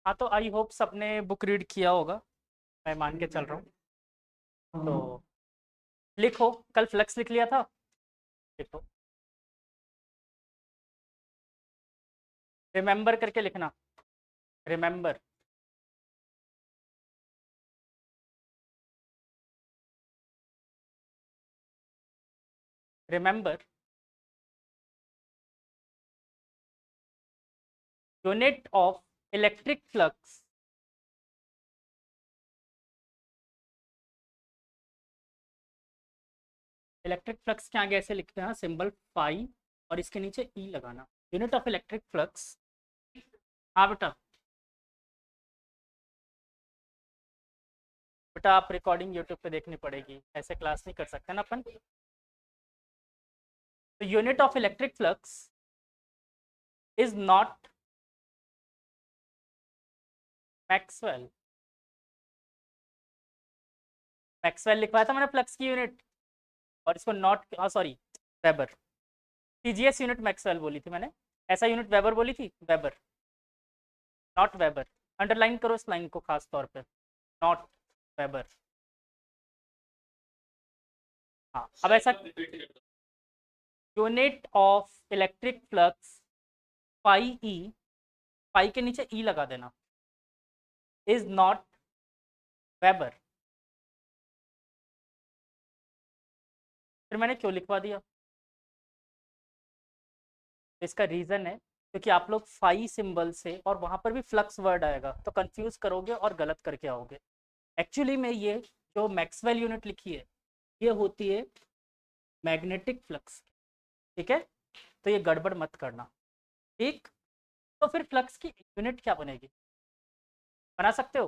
हाँ तो I hope सबने बुक रीड किया होगा, मैं मान के चल रहा हूँ। तो लिखो, कल फ्लक्स लिख लिया था, लिखो, रिमेंबर करके लिखना, remember. Remember unit of electric flux, electric flux के आगे ऐसे लिखते हैं सिंबल फाई और इसके नीचे ई लगाना, यूनिट ऑफ इलेक्ट्रिक फ्लक्स। हाँ बेटा, बेटा आप रिकॉर्डिंग यूट्यूब पे देखनी पड़ेगी, ऐसे क्लास नहीं कर सकते ना अपन। तो unit of electric flux is not Maxwell, Maxwell लिखवाया था मैंने फ्लक्स की यूनिट, और इसको not, sorry, weber, TGS unit Maxwell बोली थी मैंने, ऐसा यूनिट वेबर बोली थी, वेबर, नॉट वेबर। अंडरलाइन करो इस लाइन को खास तौर पे, नॉट वेबर। हाँ अब ऐसा, यूनिट ऑफ इलेक्ट्रिक फ्लक्स पाई ई, पाई के नीचे ई लगा देना, इज नॉट वेबर। फिर मैंने क्यों लिखवा दिया, इसका रीजन है क्योंकि आप लोग फाई सिंबल से और वहां पर भी फ्लक्स वर्ड आएगा तो कंफ्यूज करोगे और गलत करके आओगे। एक्चुअली में ये जो मैक्सवेल यूनिट लिखी है ये होती है मैग्नेटिक फ्लक्स, ठीक है, तो ये गड़बड़ मत करना, ठीक। तो फिर फ्लक्स की यूनिट क्या बनेगी, बना सकते हो,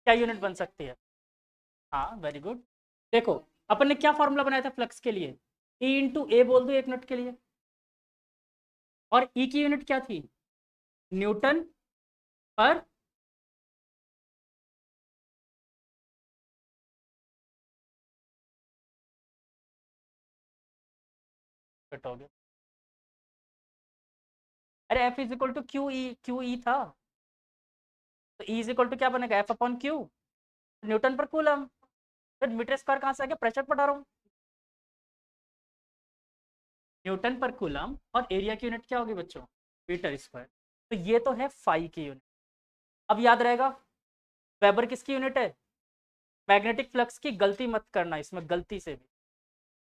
क्या यूनिट बन सकती है? हाँ वेरी गुड। देखो अपन ने क्या फॉर्मूला बनाया था फ्लक्स के लिए, ई इंटू ए बोल दो एक मिनट के लिए, और ई की यूनिट क्या थी, न्यूटन पर, फिट हो गया, अरे F is equal to Q E, Q E था, तो ई इज इक्वल टू क्या बनेगा, एफ अपॉन क्यू, न्यूटन पर कूलम। फिर मीटर स्क्वायर कहाँ से आ गया, प्रेशर पढ़ा रहा हूँ, न्यूटन पर कूलम, और एरिया की यूनिट क्या होगी बच्चों, मीटर स्क्वायर। तो ये तो है फाई की यूनिट। अब याद रहेगा वेबर किसकी यूनिट है, मैग्नेटिक फ्लक्स की, गलती मत करना इसमें गलती से भी,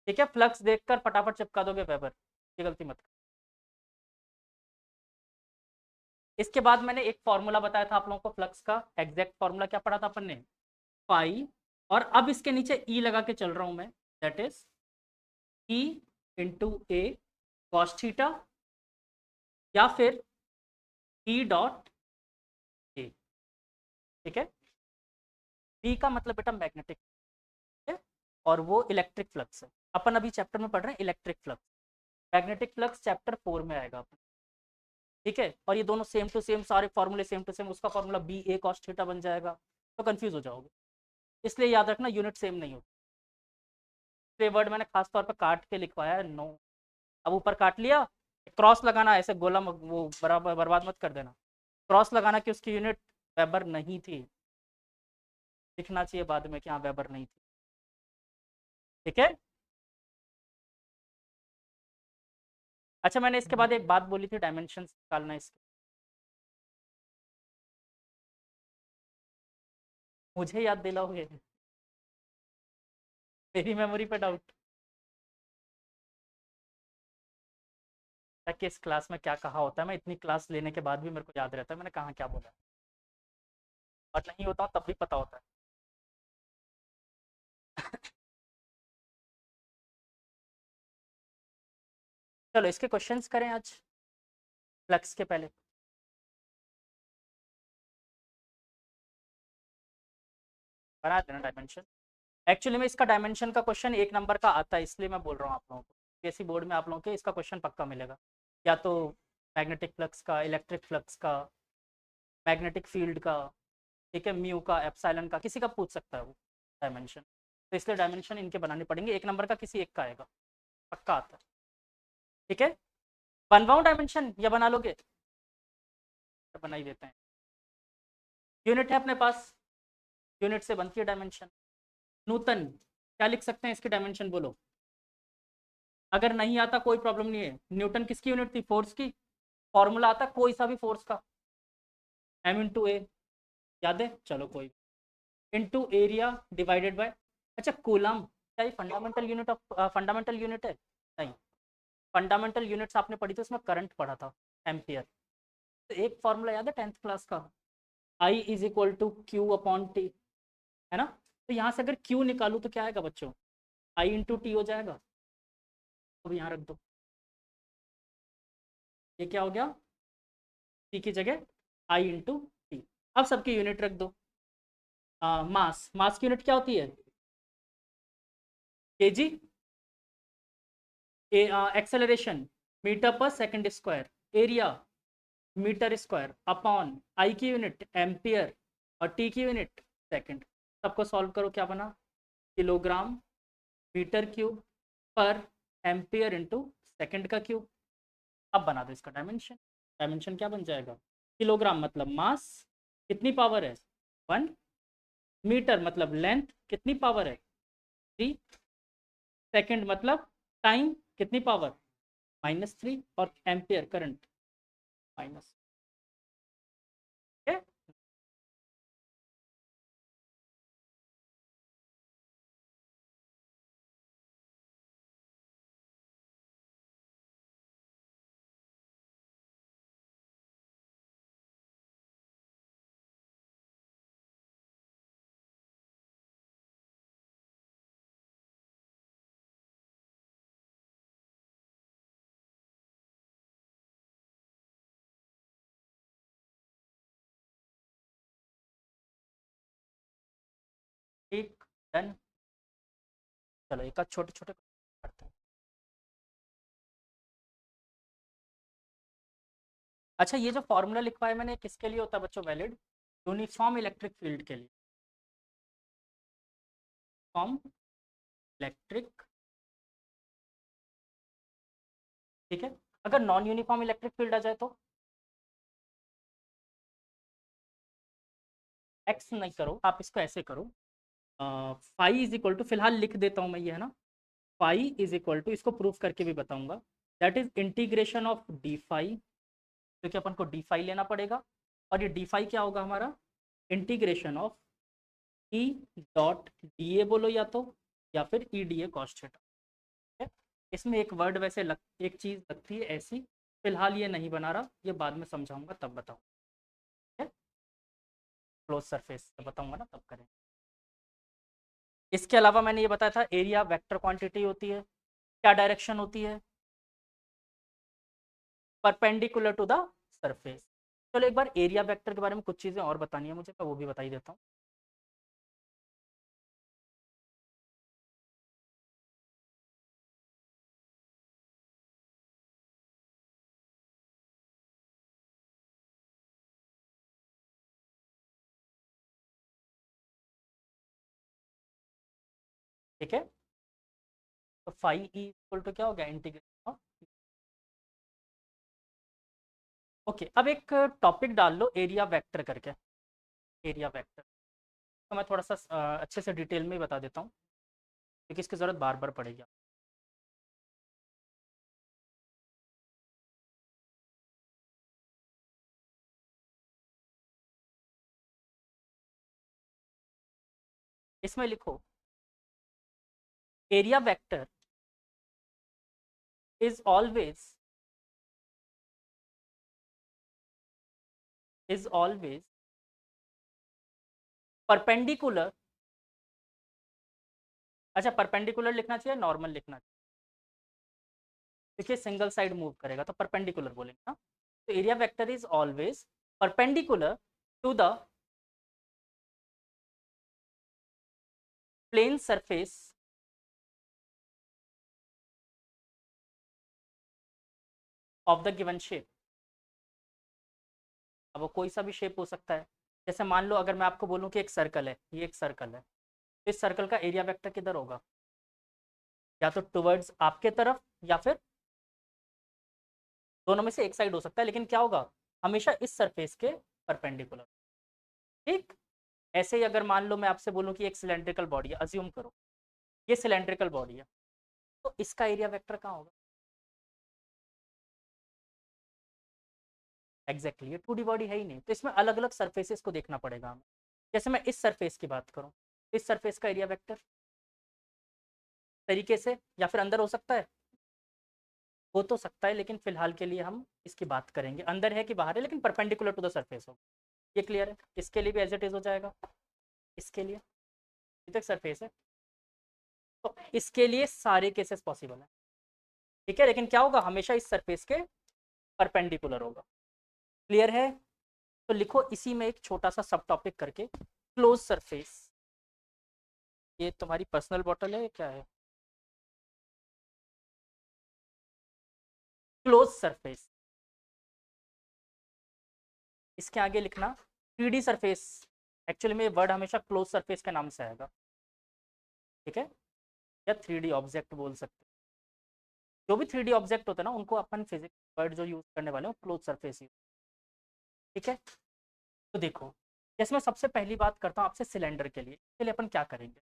ठीक है, फ्लक्स देखकर फटाफट चिपका दोगे वेबर, ये गलती मत कर। इसके बाद मैंने एक फॉर्मूला बताया था आप लोगों को फ्लक्स का, एग्जैक्ट फॉर्मूला क्या पढ़ा था अपन ने, पाई, और अब इसके नीचे ई लगा के चल रहा हूं मैं, that is E into A cos theta, या फिर ई डॉट ए, ठीक है। बी का मतलब बेटा मैग्नेटिक है, और वो इलेक्ट्रिक फ्लक्स है, अपन अभी चैप्टर में पढ़ रहे हैं electric flux, magnetic flux chapter 4 में आएगा अपन, ठीक है। और ये दोनों सेम टू सेम, सारे फॉर्मूले सेम टू सेम, उसका फॉर्मूला बी ए कॉस थीटा बन जाएगा, तो कंफ्यूज हो जाओगे, इसलिए याद रखना यूनिट सेम नहीं होती। ये वर्ड मैंने खास तौर पर काट के लिखवाया है, नो, अब ऊपर काट लिया, क्रॉस लगाना, ऐसे गोला वो बराबर बर्बाद मत कर देना, क्रॉस लगाना कि उसकी यूनिट वेबर नहीं थी, लिखना चाहिए बाद में कि हाँ वेबर नहीं थी, ठीक है। अच्छा मैंने इसके बाद एक बात बोली थी, डायमेंशन निकालना इसके, मुझे याद दिलाओगे, मेरी मेमोरी पे डाउट, कि इस क्लास में क्या कहा होता है, मैं इतनी क्लास लेने के बाद भी मेरे को याद रहता है मैंने कहाँ क्या बोला, और नहीं होता हूँ तब भी पता होता है। चलो इसके क्वेश्चंस करें आज, फ्लक्स के पहले बना देना डायमेंशन। एक्चुअली में इसका डायमेंशन का क्वेश्चन 1 नंबर का आता है, इसलिए मैं बोल रहा हूँ आप लोगों को, पीएससी बोर्ड में आप लोगों के इसका क्वेश्चन पक्का मिलेगा, या तो मैग्नेटिक फ्लक्स का, इलेक्ट्रिक फ्लक्स का, मैग्नेटिक फील्ड का, ठीक है, म्यू का, एप्सिलॉन का, किसी का पूछ सकता है वो डायमेंशन, तो इसलिए डायमेंशन इनके बनाने पड़ेंगे, 1 नंबर का किसी एक का आएगा, पक्का आता है, ठीक है। बनवाऊँ डायमेंशन या बना लोगे, बना ही देते हैं। यूनिट है अपने पास, यूनिट से बनती है डायमेंशन। न्यूटन, क्या लिख सकते हैं इसकी डायमेंशन बोलो? अगर नहीं आता कोई प्रॉब्लम नहीं है। न्यूटन किसकी यूनिट थी? फोर्स की। फॉर्मूला आता कोई सा भी फोर्स का, एम इंटू ए, याद है? चलो कोई, इंटू एरिया डिवाइडेड बाय, अच्छा कूलम, क्या ये fundamental unit of fundamental unit है? नहीं, फंडामेंटल यूनिट्स आपने पढ़ी थी, उसमें करंट पढ़ा था, एम्पियर। तो एक फॉर्मूला याद है 10th क्लास का, I is equal to Q upon T, है ना? तो यहाँ से अगर Q निकालूँ तो क्या आएगा बच्चों? I इंटू टी हो जाएगा। अब यहाँ रख दो, ये क्या हो गया? T की जगह I इंटू टी। अब सबकी यूनिट रख दो। मास, मास की यूनिट क्या होती है? केजी। एक्सेलरेशन मीटर पर second square, area metre square, upon I की यूनिट एम्पियर और टी की यूनिट सेकंड। सबको सॉल्व करो, क्या बना? किलोग्राम मीटर क्यूब पर एम्पियर इंटू सेकंड का क्यूब। अब बना दो इसका डायमेंशन। डायमेंशन क्या बन जाएगा? किलोग्राम मतलब मास, कितनी पावर है? 1। मीटर मतलब लेंथ, कितनी पावर है? 3। सेकंड मतलब टाइम, कितनी पावर? -3। और एम्पियर करंट, माइनस। ठीक, डन। चलो एक छोटे छोटे करते हैं। अच्छा, ये जो फॉर्मूला लिखवाया मैंने किसके लिए होता है बच्चों वैलिड? यूनिफॉर्म इलेक्ट्रिक फील्ड के लिए। फॉर्म इलेक्ट्रिक, ठीक है। अगर नॉन यूनिफॉर्म इलेक्ट्रिक फील्ड आ जाए तो एक्स नहीं करो, आप इसको ऐसे करो, फाई इज इक्वल टू, फिलहाल लिख देता हूँ मैं ये, है ना? फाई इज इक्वल टू, इसको प्रूफ करके भी बताऊंगा, that is integration of D phi, क्योंकि अपन को डी फाई लेना पड़ेगा। और ये डी फाई क्या होगा हमारा? Integration of E dot D ए बोलो या तो, या फिर ई डी ए कॉस थीटा। इसमें एक वर्ड वैसे एक चीज लगती है ऐसी, फिलहाल ये नहीं बना रहा, ये बाद में समझाऊंगा तब बताऊँ। क्लोज सरफेस बताऊंगा ना तब करें। इसके अलावा मैंने ये बताया था एरिया वेक्टर क्वांटिटी होती है, क्या डायरेक्शन होती है? Perpendicular to the surface. चलो एक बार एरिया वेक्टर के बारे में कुछ चीजें और बतानी है मुझे, तो वो भी बता ही देता हूँ। ठीक है, तो फाई ई इक्वल टू क्या हो गया? Integration of, okay. अब एक टॉपिक डाल लो एरिया वेक्टर करके, एरिया वेक्टर। तो मैं थोड़ा सा अच्छे से डिटेल में ही बता देता हूँ, क्योंकि इसकी ज़रूरत बार बार पड़ेगी। इसमें लिखो area vector is always, is always perpendicular, अच्छा परपेंडिकुलर लिखना चाहिए, नॉर्मल लिखना चाहिए? देखिए सिंगल साइड मूव करेगा तो परपेंडिकुलर बोलेंगे ना। तो area vector is always perpendicular to the plane surface of the given shape. अब वो कोई सा भी शेप हो सकता है। जैसे मान लो अगर मैं आपको बोलूं कि एक सर्कल है, ये एक सर्कल है, तो इस सर्कल का एरिया वेक्टर किधर होगा? या तो टुवर्ड्स आपके तरफ, या फिर दोनों में से एक साइड हो सकता है, लेकिन क्या होगा? हमेशा इस सरफेस के परपेंडिकुलर। ठीक, ऐसे ही अगर मान लो मैं आपसे बोलूं कि एक सिलेंड्रिकल बॉडी है, अज्यूम करो ये सिलेंड्रिकल बॉडी है, तो इसका एरिया वेक्टर कहाँ होगा? एग्जैक्टली, ये 2D बॉडी है ही नहीं, तो इसमें अलग अलग सरफेसेस को देखना पड़ेगा हमें। जैसे मैं इस सरफेस की बात करूं, इस सरफेस का एरिया वेक्टर तरीके से, या फिर अंदर हो सकता है, हो तो सकता है, लेकिन फिलहाल के लिए हम इसकी बात करेंगे अंदर है कि बाहर है, लेकिन परपेंडिकुलर टू द सरफेस हो। ये क्लियर है? इसके लिए भी एज इट इज हो जाएगा। इसके लिए ये तो एक सरफेस है, तो इसके लिए सारे केसेस पॉसिबल है। ठीक है, लेकिन क्या होगा, हमेशा इस सरफेस के परपेंडिकुलर होगा। क्लियर है? तो लिखो इसी में एक छोटा सा सब टॉपिक करके, क्लोज सरफेस। ये तुम्हारी पर्सनल बॉटल है क्या है? क्लोज सरफेस, इसके आगे लिखना 3D सरफेस। एक्चुअली में वर्ड हमेशा क्लोज सरफेस के नाम से आएगा। ठीक है, या 3D ऑब्जेक्ट बोल सकते हैं। जो भी 3D ऑब्जेक्ट होता है ना, उनको अपन फिजिक्स वर्ड जो यूज करने वाले हैं क्लोज सरफेस यूज। ठीक है, तो देखो, जैसे मैं सबसे पहली बात करता हूँ आपसे सिलेंडर के लिए, इसके लिए अपन क्या करेंगे?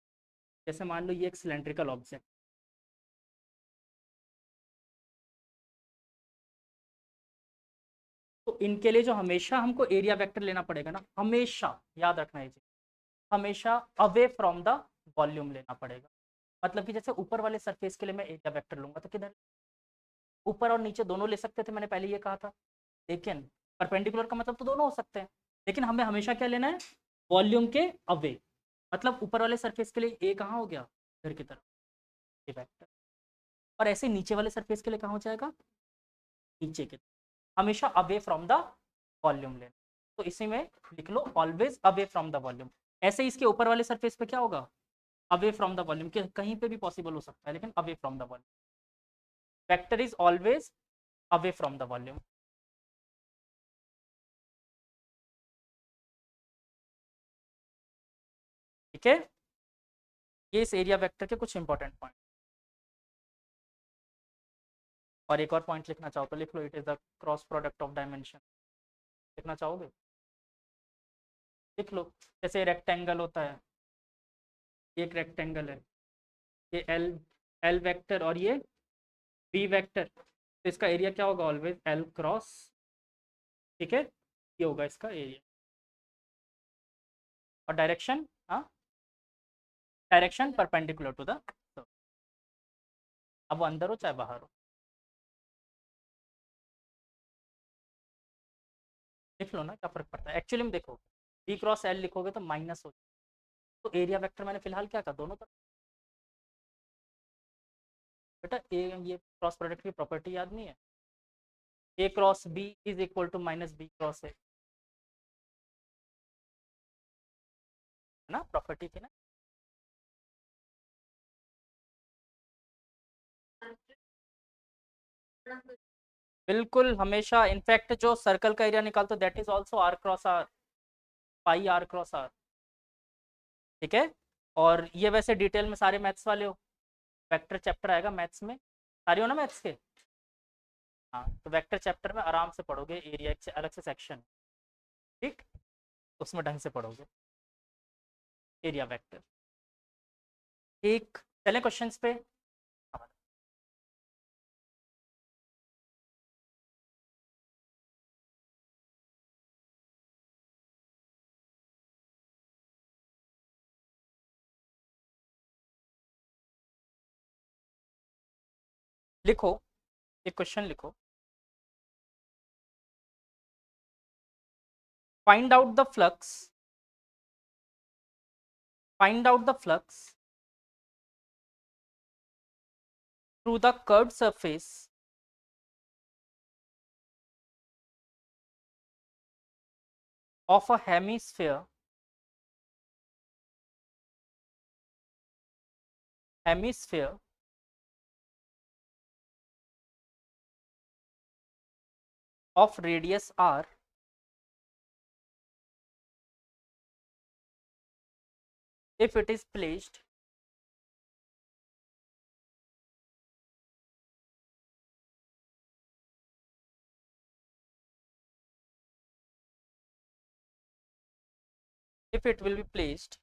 जैसे मान लो ये एक सिलेंड्रिकल ऑब्जेक्ट, तो इनके लिए जो हमेशा हमको एरिया वेक्टर लेना पड़ेगा ना, हमेशा याद रखना है, हमेशा अवे फ्रॉम द वॉल्यूम लेना पड़ेगा। मतलब कि जैसे ऊपर वाले सरफेस के लिए मैं एरिया वेक्टर लूंगा तो किधर, ऊपर और नीचे दोनों ले सकते थे, मैंने पहले ये कहा था। लेकिन परपेंडिकुलर का मतलब तो दोनों हो सकते हैं, लेकिन हमें हमेशा क्या लेना है, वॉल्यूम के अवे। मतलब ऊपर वाले सरफेस के लिए ए कहाँ हो गया, इधर की तरफ, ये वेक्टर। और ऐसे नीचे वाले सरफेस के लिए कहाँ हो जाएगा, नीचे की तरफ। हमेशा अवे फ्रॉम द वॉल्यूम लेना, तो इसी में लिख लो always away from the volume. ऐसे ही इसके ऊपर वाले सरफेस पे क्या होगा, अवे फ्रॉम द वॉल्यूम, के कहीं पे भी पॉसिबल हो सकता है, लेकिन away from the volume. Vector is always away from the volume. ठीक है, ये इस एरिया वेक्टर के कुछ इंपॉर्टेंट पॉइंट। और एक और पॉइंट लिखना चाहो तो लिख लो, it is the cross product of dimension. लिखना चाहोगे, लिख लो। जैसे रेक्टेंगल होता है, एक रेक्टेंगल है, ये एल, एल वेक्टर और ये बी वेक्टर, तो इसका एरिया क्या होगा, ऑलवेज एल क्रॉस। ठीक है, ये होगा इसका एरिया। और डायरेक्शन, हाँ, डायरेक्शन परपेंडिकुलर टू द, अब वो अंदर हो चाहे बाहर हो। लिख लो ना, क्या फर्क पड़ता है एक्चुअली में। देखो, बी क्रॉस एल लिखोगे तो माइनस हो, तो एरिया वेक्टर मैंने फिलहाल क्या कहा, दोनों तरफ। बेटा ए, ये क्रॉस प्रोडक्ट की प्रॉपर्टी याद नहीं है, A cross B is equal to minus B cross A, है ना, प्रॉपर्टी थी ना। बिल्कुल, हमेशा इनफैक्ट जो सर्कल का एरिया निकालते that is also R cross R, pi R cross R. ठीक है, और ये वैसे डिटेल में सारे मैथ्स वाले हो, वेक्टर चैप्टर आएगा मैथ्स में, सारे हो ना मैथ्स के। हाँ, तो वेक्टर चैप्टर में आराम से पढ़ोगे, एरिया एक से अलग से सेक्शन। ठीक, उसमें ढंग से पढ़ोगे एरिया वेक्टर। ठीक, चलें क्वेश्चंस पे। लिखो, एक क्वेश्चन लिखो, find out the flux, find out the flux through the curved surface of a hemisphere of radius r if it is placed if it will be placed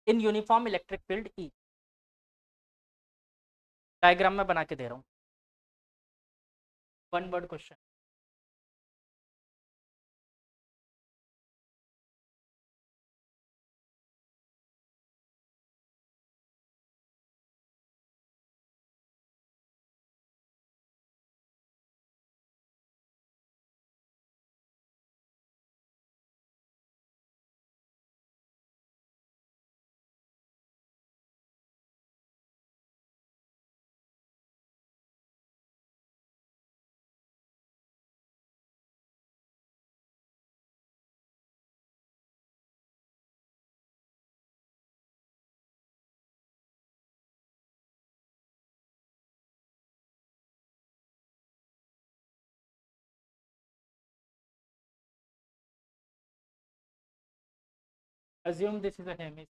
in uniform electric field E। Diagram में बना के दे रहा हूँ, one word question. assume this is a hemisphere,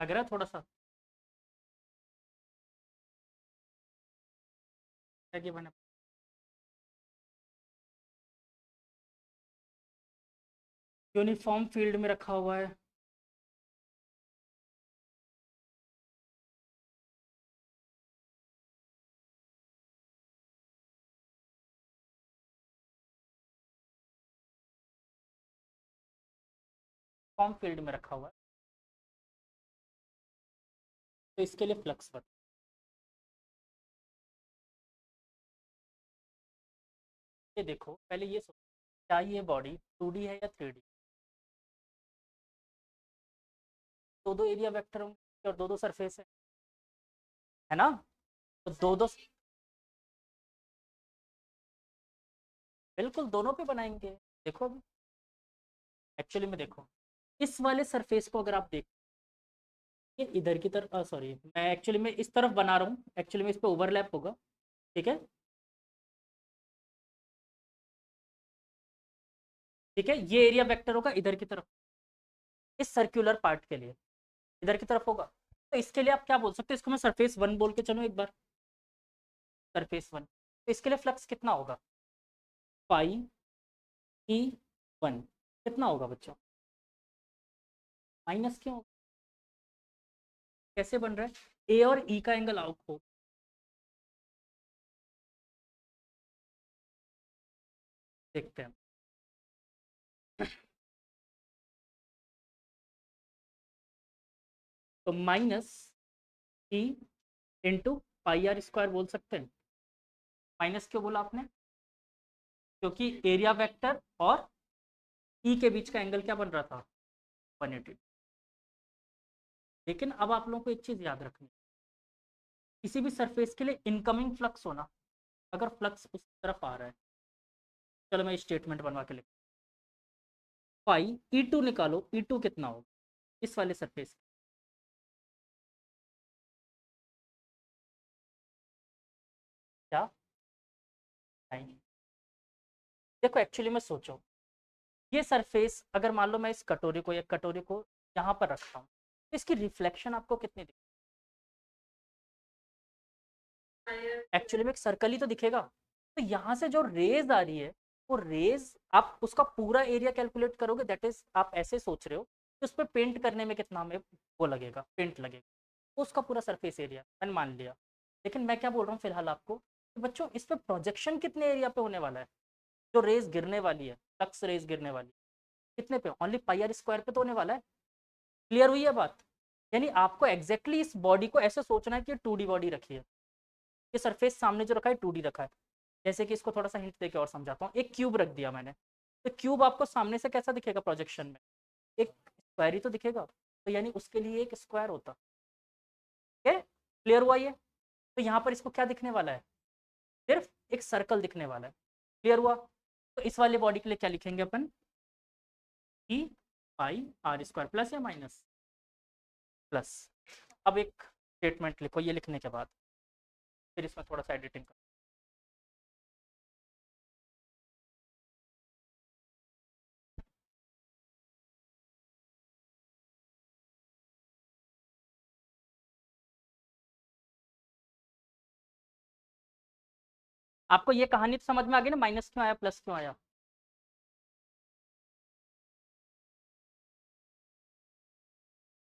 लग रहा है थोड़ा सा क्या कि मैंने यूनिफॉर्म फील्ड में रखा हुआ है। फॉर्म फील्ड में रखा हुआ है, तो इसके लिए फ्लक्स बता। ये देखो पहले ये सोचो, क्या ये बॉडी 2D है या 3D? दो दो एरिया वेक्टर होंगे और दो दो सरफेस है ना? तो दो दो बिल्कुल दोनों पे बनाएंगे। देखो अभी एक्चुअली में देखो, इस वाले सरफेस को अगर आप देख, ये इधर की तरफ, सॉरी मैं एक्चुअली में इस तरफ बना रहा हूँ, एक्चुअली में इस पे ओवरलैप होगा, ठीक है? ठीक है, ये एरिया वेक्टर होगा इधर की तरफ, इस सर्कुलर पार्ट के लिए इधर की तरफ होगा। तो इसके लिए आप क्या बोल सकते हैं, इसको मैं सरफेस वन बोल के चलो एक बार, सरफेस वन। तो इसके लिए फ्लक्स कितना होगा? पाई ई वन। कितना होगा बच्चों? माइनस क्यों? कैसे बन रहा है? ए और ई का एंगल आउट हो, देखते हैं। तो minus E into pi are square बोल सकते हैं। माइनस क्यों बोला आपने? क्योंकि एरिया वेक्टर और ई के बीच का एंगल क्या बन रहा था? 180। लेकिन अब आप लोगों को एक चीज याद रखनी, किसी भी सरफेस के लिए इनकमिंग फ्लक्स होना, अगर फ्लक्स उस तरफ आ रहा है, चलो मैं स्टेटमेंट बनवा के लिख, पाई ई टू निकालो, ई टू कितना होगा इस वाले सरफेस? क्या? नहीं, देखो एक्चुअली में सोचो, ये सरफेस अगर मान लो मैं इस कटोरी को, या कटोरी को यहाँ पर रखता हूँ, तो इसकी रिफ्लेक्शन आपको कितनी दिखेगी? एक्चुअली में एक सर्कल ही तो दिखेगा। तो यहाँ से जो रेज आ रही है, वो रेज आप उसका पूरा एरिया कैलकुलेट करोगे, दैट इज आप ऐसे सोच रहे हो कि उस पर पेंट करने में कितना हमें वो लगेगा, पेंट लगेगा, तो उसका पूरा सरफेस एरिया मैंने मान लिया। लेकिन मैं क्या बोल रहा हूँ फिलहाल आपको कि बच्चों इस पर प्रोजेक्शन कितने एरिया पे होने वाला है? जो रेज गिरने वाली है, फ्लक्स रेज गिरने वाली है, कितने पे? ओनली पाई आर स्क्वायर पे तो होने वाला है। क्लियर हुई है बात? यानी आपको एग्जैक्टली इस बॉडी को ऐसे सोचना है कि 2D बॉडी रखी है, ये सरफेस सामने जो रखा है 2D रखा है। जैसे कि इसको थोड़ा सा हिंट देके और समझाता हूँ, एक क्यूब रख दिया मैंने, तो क्यूब आपको सामने से कैसा दिखेगा प्रोजेक्शन में? एक स्क्वायर ही तो दिखेगा, तो यानी उसके लिए एक स्क्वायर होता है। क्लियर हुआ ये? तो यहाँ पर इसको क्या दिखने वाला है? सिर्फ एक सर्कल दिखने वाला है। क्लियर हुआ? तो इस वाले बॉडी के लिए क्या लिखेंगे अपन? ई पाई आर स्क्वायर, प्लस या माइनस? प्लस। अब एक स्टेटमेंट लिखो ये लिखने के बाद, फिर इसमें थोड़ा सा एडिटिंग कर। आपको ये कहानी तो समझ में आ गई ना, माइनस क्यों आया प्लस क्यों आया?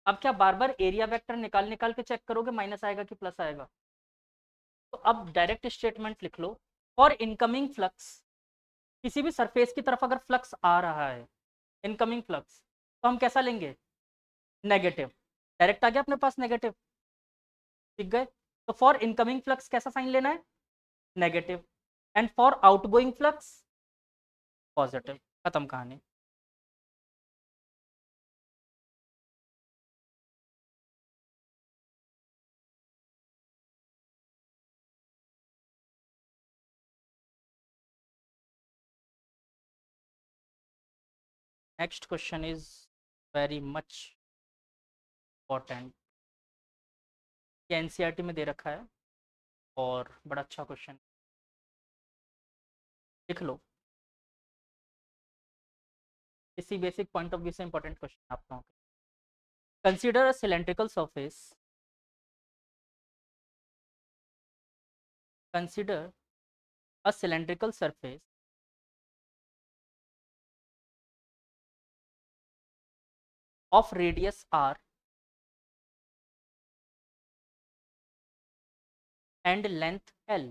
अब क्या बार बार एरिया वेक्टर निकाल निकाल के चेक करोगे माइनस आएगा कि प्लस आएगा? तो अब डायरेक्ट स्टेटमेंट लिख लो, फॉर इनकमिंग फ्लक्स, किसी भी सरफेस की तरफ अगर फ्लक्स आ रहा है, इनकमिंग फ्लक्स, तो हम कैसा लेंगे? नेगेटिव। डायरेक्ट आ गया अपने पास नेगेटिव, ठीक गए? तो फॉर इनकमिंग फ्लक्स कैसा साइन लेना है? Negative. And for outgoing flux positive. खत्म कहानी। Next question is very much important. ये एनसीईआरटी में दे रखा है और बड़ा अच्छा क्वेश्चन, लिख लो। इसी बेसिक पॉइंट ऑफ व्यू से इंपॉर्टेंट क्वेश्चन आप लोगों को। Consider a cylindrical surface, consider a cylindrical surface of radius r and length l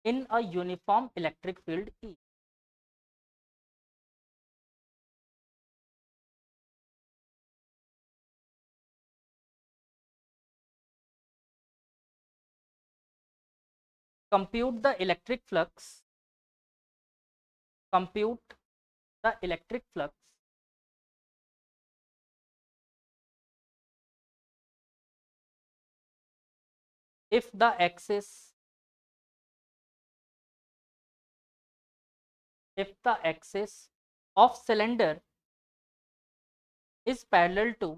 in a uniform electric field E. Compute the electric flux, compute the electric flux if the axis, if the axis of cylinder is parallel to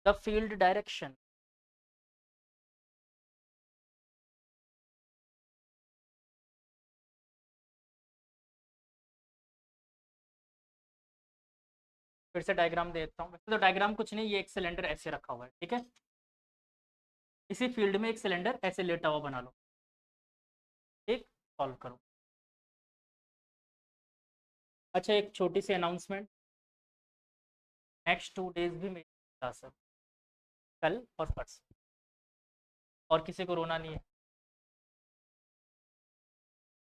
the field direction. फिर से diagram देता हूँ। वैसे तो diagram कुछ नहीं, ये एक सिलेंडर ऐसे रखा हुआ है, ठीक है? इसी फील्ड में एक सिलेंडर ऐसे लेटा हुआ बना लो, ठीक? सॉल्व करो। अच्छा, एक छोटी सी अनाउंसमेंट, नेक्स्ट 2 डेज भी मेरी क्लास है, कल और परसों, और किसी को रोना नहीं है,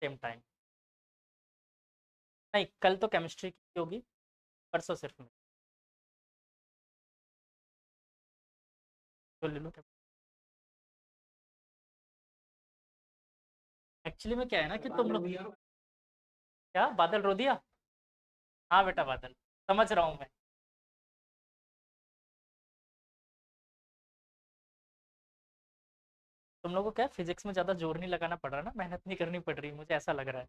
सेम टाइम। नहीं, कल तो केमिस्ट्री की होगी, परसों सिर्फ में। तो ले लो। एक्चुअली में क्या है ना कि तुम लोग, क्या बादल रो दिया? हाँ बेटा बादल, समझ रहा हूँ मैं। तुम लोगों को क्या फिजिक्स में ज़्यादा जोर नहीं लगाना पड़ रहा ना, मेहनत नहीं करनी पड़ रही, मुझे ऐसा लग रहा है,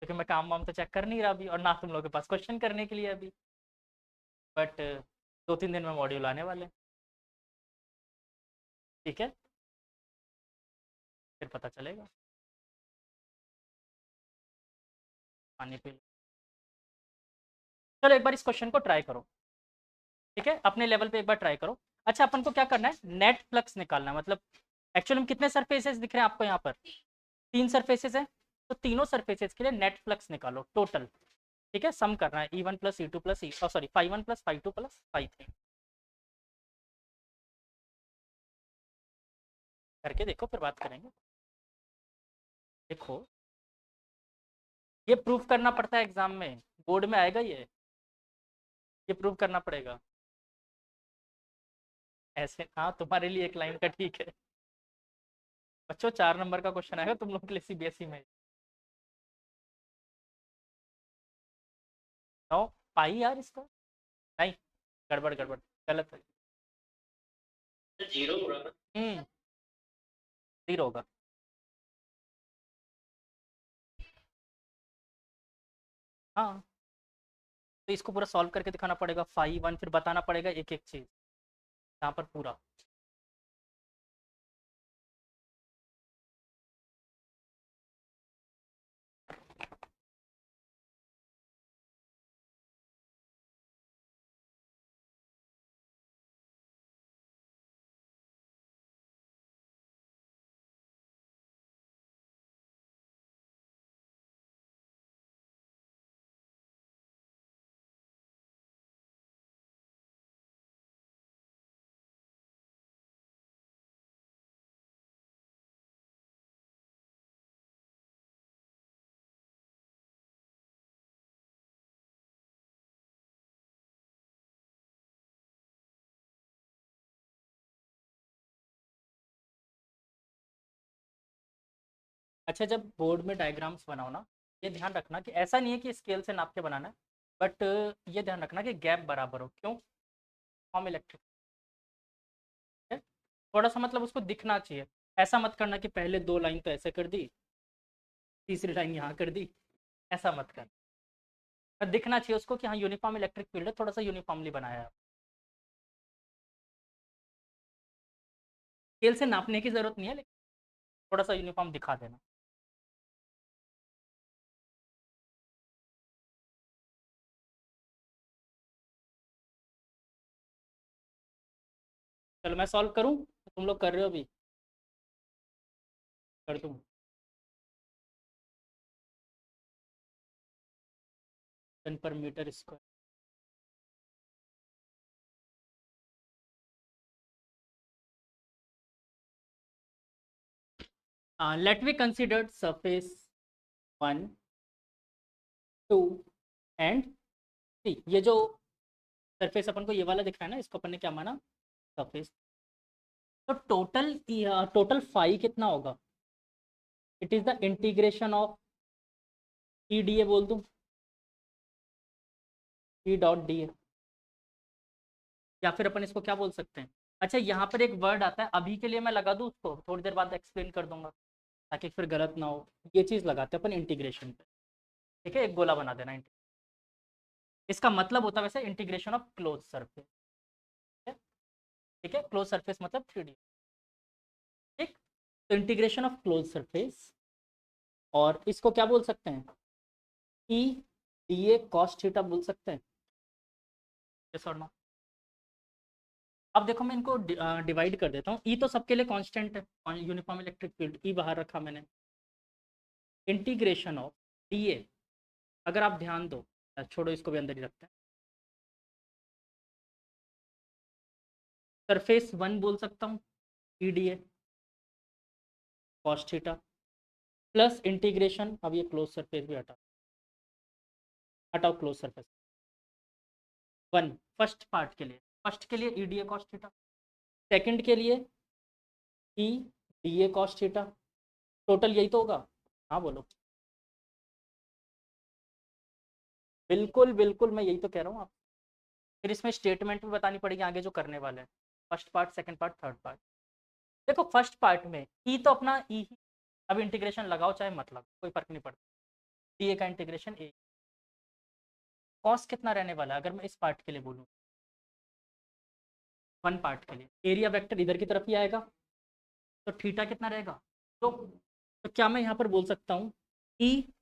क्योंकि मैं काम वाम तो चेक कर नहीं रहा अभी, और ना तुम लोगों के पास क्वेश्चन करने के लिए अभी। बट 2-3 दिन में मॉड्यूल आने वाले हैं, ठीक है? फिर पता चलेगा। पानी पी लो। चलो एक बार इस क्वेश्चन को ट्राई करो, ठीक है? अपने लेवल पे एक बार ट्राई करो। अच्छा, अपन को क्या करना है? नेट फ्लक्स निकालना है। मतलब एक्चुअली में कितने सरफेसेस दिख रहे हैं आपको यहाँ पर? 3 सरफेसेस हैं, तो तीनों सरफेसेस के लिए नेट फ्लक्स निकालो टोटल, ठीक है? सम करना है E1 plus E2 plus sorry φ1 plus φ2 plus φ3। करके देखो, फिर बात करेंगे। देखो, ये प्रूफ करना पड़ता है एग्जाम में, बोर्ड में आएगा ये प्रूफ करना पड़ेगा। ऐसे हाँ, तुम्हारे लिए एक लाइन का ठीक है। बच्चों 4 नंबर का क्वेश्चन आएगा तुम लोग के लिए सीबीएसई में। तो पाई यार इसका, नहीं, गड़बड़ गड़बड़, गलत है। जीरो होगा ना? 0 होगा। हाँ, तो इसको पूरा सॉल्व करके दिखाना पड़ेगा φ1, फिर बताना पड़ेगा एक एक चीज यहाँ पर पूरा। अच्छा, जब बोर्ड में डायग्राम्स बनाओ ना, ये ध्यान रखना कि ऐसा नहीं है कि स्केल से नाप के बनाना है, बट ये ध्यान रखना कि गैप बराबर हो। क्यों? फॉर्म इलेक्ट्रिक है, थोड़ा सा मतलब उसको दिखना चाहिए। ऐसा मत करना कि पहले 2 लाइन तो ऐसे कर दी, तीसरी लाइन यहाँ कर दी, ऐसा मत कर। दिखना चाहिए उसको कि हाँ यूनिफॉर्म इलेक्ट्रिक फील्ड है, थोड़ा सा यूनिफॉर्मली बनाया है। स्केल से नापने की जरूरत नहीं है, लेकिन थोड़ा सा यूनिफॉर्म दिखा देना। चलो मैं सॉल्व करूँ, तुम लोग कर रहे हो अभी? कर दूँ? टन पर metre square. Let we consider surface 1, 2 and 3। ये जो सरफेस अपन को ये वाला दिख रहा है ना, इसको अपन ने क्या माना? सरफेस। तो टोटल फाई कितना होगा? It is the integration of E D A बोल दूं, ई डॉट डी ए, या फिर अपन इसको क्या बोल सकते हैं? अच्छा, यहाँ पर एक वर्ड आता है, अभी के लिए मैं लगा दूं उसको, थोड़ी देर बाद एक्सप्लेन कर दूंगा ताकि फिर गलत ना हो। ये चीज़ लगाते हैं अपन इंटीग्रेशन पे। ठीक है, एक गोला बना देना। इसका मतलब होता है वैसे इंटीग्रेशन ऑफ क्लोज सरफेस। ठीक है, क्लोज सरफेस मतलब 3D। ठीक, तो इंटीग्रेशन ऑफ क्लोज सरफेस, और इसको क्या बोल सकते हैं? ई डी ए कॉस थीटा बोल सकते हैं। यस और नो? अब देखो मैं इनको डिवाइड कर देता हूँ। ई तो सबके लिए कांस्टेंट है, यूनिफॉर्म इलेक्ट्रिक फील्ड, ई बाहर रखा मैंने। इंटीग्रेशन ऑफ डी ए, अगर आप ध्यान दो, छोड़ो इसको भी अंदर ही रखते हैं, सरफेस 1 बोल सकता हूँ ई डी ए कॉस थीटा, प्लस इंटीग्रेशन, अब ये क्लोज सरफेस भी हटाओ क्लोज सरफेस 1, फर्स्ट पार्ट के लिए, फर्स्ट के लिए ई डी ए कॉस थीटा, सेकेंड के लिए ई डी ए कॉस थीटा। टोटल यही तो होगा। हाँ बोलो। बिल्कुल बिल्कुल, मैं यही तो कह रहा हूँ। आप फिर इसमें स्टेटमेंट भी बतानी पड़ेगी आगे जो करने वाले हैं, first part, second part, third part. देखो फर्स्ट पार्ट में ई तो अपना ई ही, अब इंटीग्रेशन लगाओ चाहे मतलब कोई फर्क नहीं पड़ता। डी ए का इंटीग्रेशन ए, कॉस कितना रहने वाला है अगर मैं इस पार्ट के लिए बोलूँ? 1 पार्ट के लिए एरिया वेक्टर इधर की तरफ ही आएगा, तो थीटा कितना रहेगा? तो क्या मैं यहाँ पर बोल सकता हूँ ई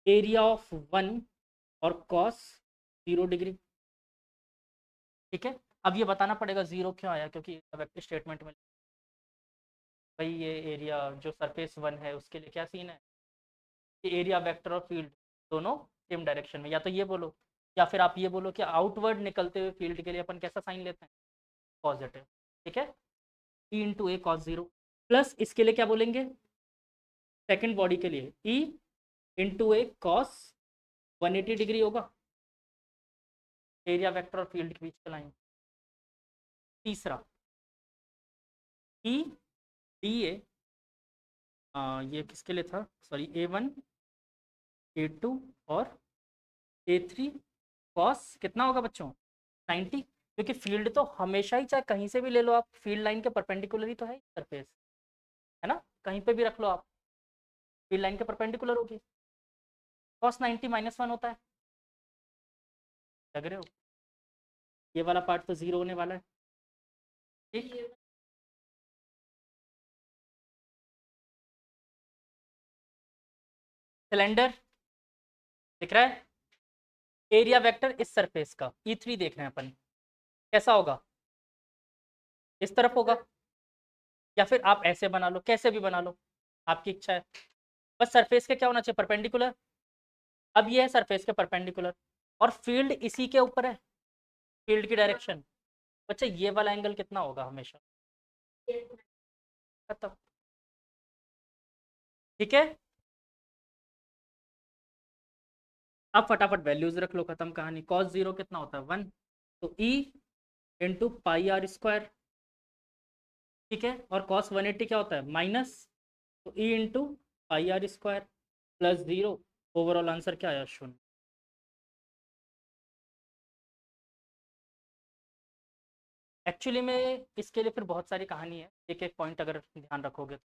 एरिया ऑफ 1 और कॉस 0 डिग्री। ठीक है, अब ये बताना पड़ेगा जीरो क्यों आया, क्योंकि वेक्टर स्टेटमेंट में भाई ये एरिया जो सरफेस 1 है उसके लिए क्या सीन है कि एरिया वेक्टर और फील्ड दोनों सेम डायरेक्शन में। या तो ये बोलो, या फिर आप ये बोलो कि आउटवर्ड निकलते हुए फील्ड के लिए अपन कैसा साइन लेते हैं? पॉजिटिव। ठीक है, ई इंटू ए कॉस 0, प्लस इसके लिए क्या बोलेंगे? सेकेंड बॉडी के लिए ई इंटू ए कॉस 180 डिग्री होगा, एरिया वेक्टर और फील्ड के बीच का लाइन। तीसरा ई डी ए, ये किसके लिए था? सॉरी, A1 A2 और A3 कॉस कितना होगा बच्चों? 90। क्योंकि फील्ड तो हमेशा ही, चाहे कहीं से भी ले लो आप, फील्ड लाइन के परपेंडिकुलर ही तो है सरफेस, है ना? कहीं पे भी रख लो आप, फील्ड लाइन के परपेंडिकुलर होगी। कॉस 90 -1 होता है, लग रहे हो? ये वाला पार्ट तो जीरो होने वाला है। ठीक, सिलेंडर दिख रहा है, एरिया वेक्टर इस सरफेस का E3 देख रहे हैं अपन, कैसा होगा? इस तरफ होगा, या फिर आप ऐसे बना लो, कैसे भी बना लो, आपकी इच्छा है। बस सरफेस के क्या होना चाहिए? परपेंडिकुलर। अब ये है सरफेस के परपेंडिकुलर, और फील्ड इसी के ऊपर है, फील्ड की डायरेक्शन। बच्चा ये वाला एंगल कितना होगा हमेशा? खत्म। ठीक है, अब फटाफट वैल्यूज रख लो, खत्म कहानी। cos 0 कितना होता है? 1, तो E into pi are square. ठीक है, और cos 180 क्या होता है? माइनस, तो E into pi are square plus 0। Overall answer क्या आया? 0। एक्चुअली में इसके लिए फिर बहुत सारी कहानी है, एक एक पॉइंट अगर ध्यान रखोगे तो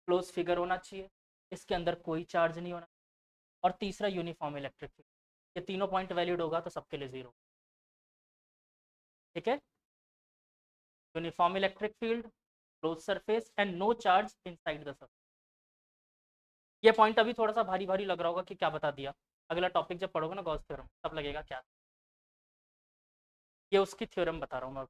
क्लोज फिगर होना चाहिए, इसके अंदर कोई चार्ज नहीं होना, और तीसरा यूनिफॉर्म इलेक्ट्रिक फील्ड। ये तीनों पॉइंट वैलिड होगा तो सबके लिए 0। ठीक है, uniform electric field, close surface and no charge inside the surface. ये पॉइंट अभी थोड़ा सा भारी भारी लग रहा होगा कि क्या बता दिया, अगला टॉपिक जब पढ़ोगे ना गॉस थ्योरम तब लगेगा क्या। ये उसकी थ्योरम बता रहा हूँ मैं।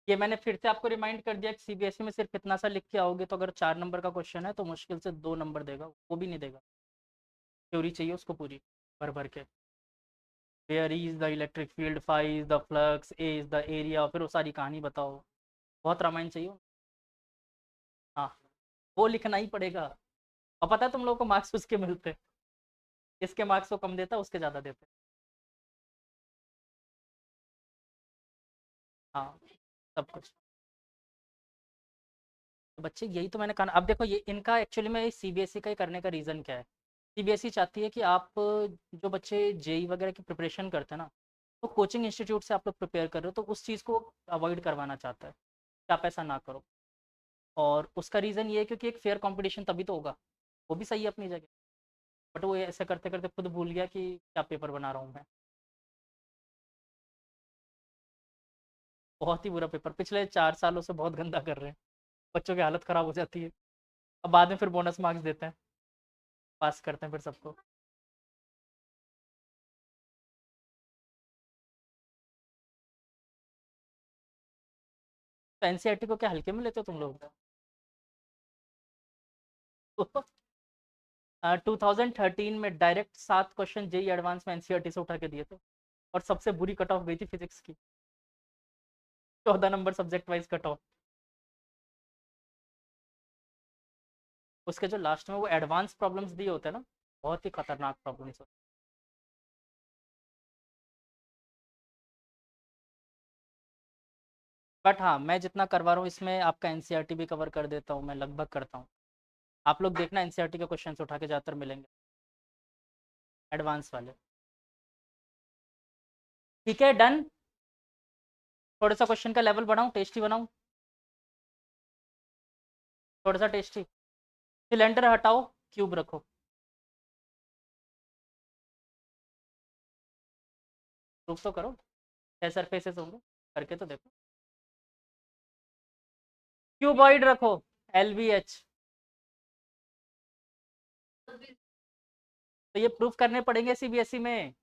ये मैंने फिर से आपको रिमाइंड कर दिया कि सीबीएसई में सिर्फ इतना सा लिख के आओगे तो अगर 4 नंबर का क्वेश्चन है तो मुश्किल से 2 नंबर देगा, वो भी नहीं देगा। थ्योरी चाहिए उसको पूरी भर भर के। Where is the electric field, phi is the flux, A is the area, फिर वो सारी कहानी बताओ। बहुत रामायण चाहिए। हाँ, वो लिखना ही पड़ेगा। और पता है तुम लोगों को मार्क्स उसके मिलते, इसके मार्क्स वो कम देता, उसके ज़्यादा देते। हाँ, सब कुछ। तो बच्चे यही तो मैंने कहा। अब देखो ये इनका एक्चुअली में सीबीएसई का ही करने का रीज़न क्या है। सीबीएसई चाहती है कि आप जो बच्चे जेई वगैरह की प्रिपरेशन करते हैं ना, तो कोचिंग इंस्टीट्यूट से आप लोग प्रिपेयर कर रहे हो, तो उस चीज़ को अवॉइड करवाना चाहता है कि आप ऐसा ना करो। और उसका रीज़न ये है क्योंकि एक फेयर कंपटीशन तभी तो होगा। वो भी सही है अपनी जगह, बट वो ऐसे करते करते खुद भूल गया कि क्या पेपर बना रहा हूँ मैं। बहुत ही बुरा पेपर, पिछले 4 सालों से बहुत गंदा कर रहे हैं। बच्चों की हालत ख़राब हो जाती है। अब बाद में फिर बोनस मार्क्स देते हैं, पास करते हैं फिर सबको। तो एनसीईआरटी को क्या हल्के में लेते हो तुम लोग? 2013 में डायरेक्ट 7 क्वेश्चन जेई एडवांस में एनसीईआरटी से उठा के दिए थे, और सबसे बुरी कट ऑफ गई थी फिजिक्स की। 14 number subject wise cut off. उसके जो लास्ट में वो एडवांस प्रॉब्लम्स दिए होते हैं ना, बहुत ही खतरनाक प्रॉब्लम्स होते हैं। बट हाँ, मैं जितना करवा रहा हूँ इसमें आपका एनसीईआरटी भी कवर कर देता हूँ, मैं लगभग करता हूँ। आप लोग देखना एनसीईआरटी के क्वेश्चन उठा के ज़्यादातर मिलेंगे, एडवांस वाले। ठीक है, डन। थोड़ा सा क्वेश्चन का लेवल बढ़ाऊँ, टेस्टी बनाऊँ, थोड़ा सा टेस्टी। सिलेंडर हटाओ, क्यूब रखो। प्रूफ तो करो, 6 सरफेसेस होंगे, करके तो देखो। क्यूबॉइड रखो, LVH। तो ये प्रूफ करने पड़ेंगे सीबीएसई में,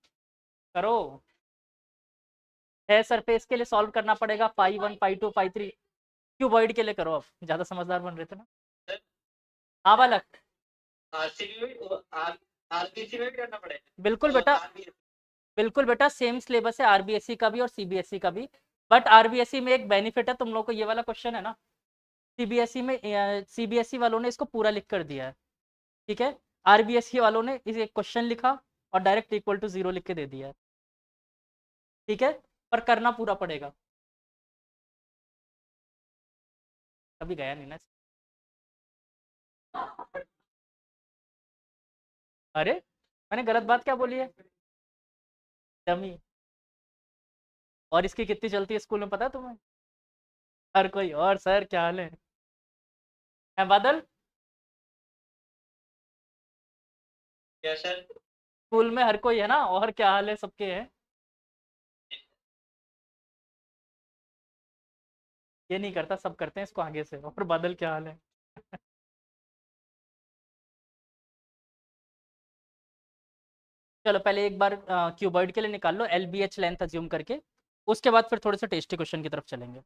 करो। 6 सरफेस के लिए सॉल्व करना पड़ेगा, पाई 1 पाई 2 पाई 3। क्यूबॉइड के लिए करो, अब ज्यादा समझदार बन रहे थे ना। हाँ बालक। आरबीसी में भी करना पड़ेगा, बिल्कुल बेटा। बिल्कुल बेटा, सेम सिलेबस है आरबीएसई का भी और सीबीएसई का भी। बट आरबीएसई में एक बेनिफिट है, तुम लोग को ये वाला क्वेश्चन है ना, सीबीएसई में सीबीएसई वालों ने इसको पूरा लिख कर दिया है। ठीक है, आरबीएसई वालों ने इस एक क्वेश्चन लिखा और डायरेक्ट इक्वल टू 0 लिख के दे दिया है। ठीक है, पर करना पूरा पड़ेगा। कभी गया नहीं ना। अरे, मैंने गलत बात क्या बोली है? डमी। और इसकी कितनी चलती है स्कूल में पता है तुम्हें? हर कोई, और सर क्या हाल है बादल? क्या सर? स्कूल में हर कोई है ना, और क्या हाल है सबके है। ये नहीं करता, सब करते हैं इसको आगे से। और बादल क्या हाल है? चलो पहले एक बार क्यूबॉइड के लिए निकाल लो, LBH लेंथ अज्यूम करके। उसके बाद फिर थोड़े से टेस्टी क्वेश्चन की तरफ चलेंगे।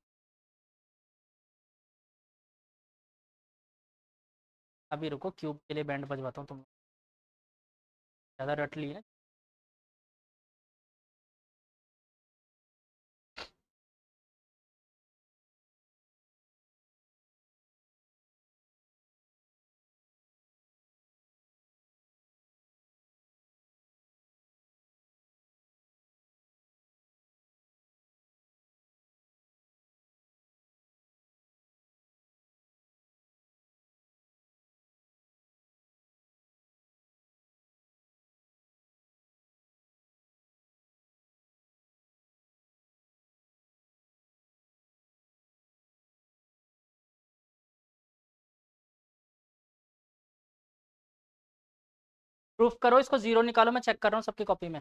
अभी रुको, क्यूब के लिए बैंड बजवाता हूँ, तुम ज़्यादा रट ली है। प्रूफ करो, इसको जीरो निकालो, मैं चेक कर रहा हूँ सबकी कॉपी में।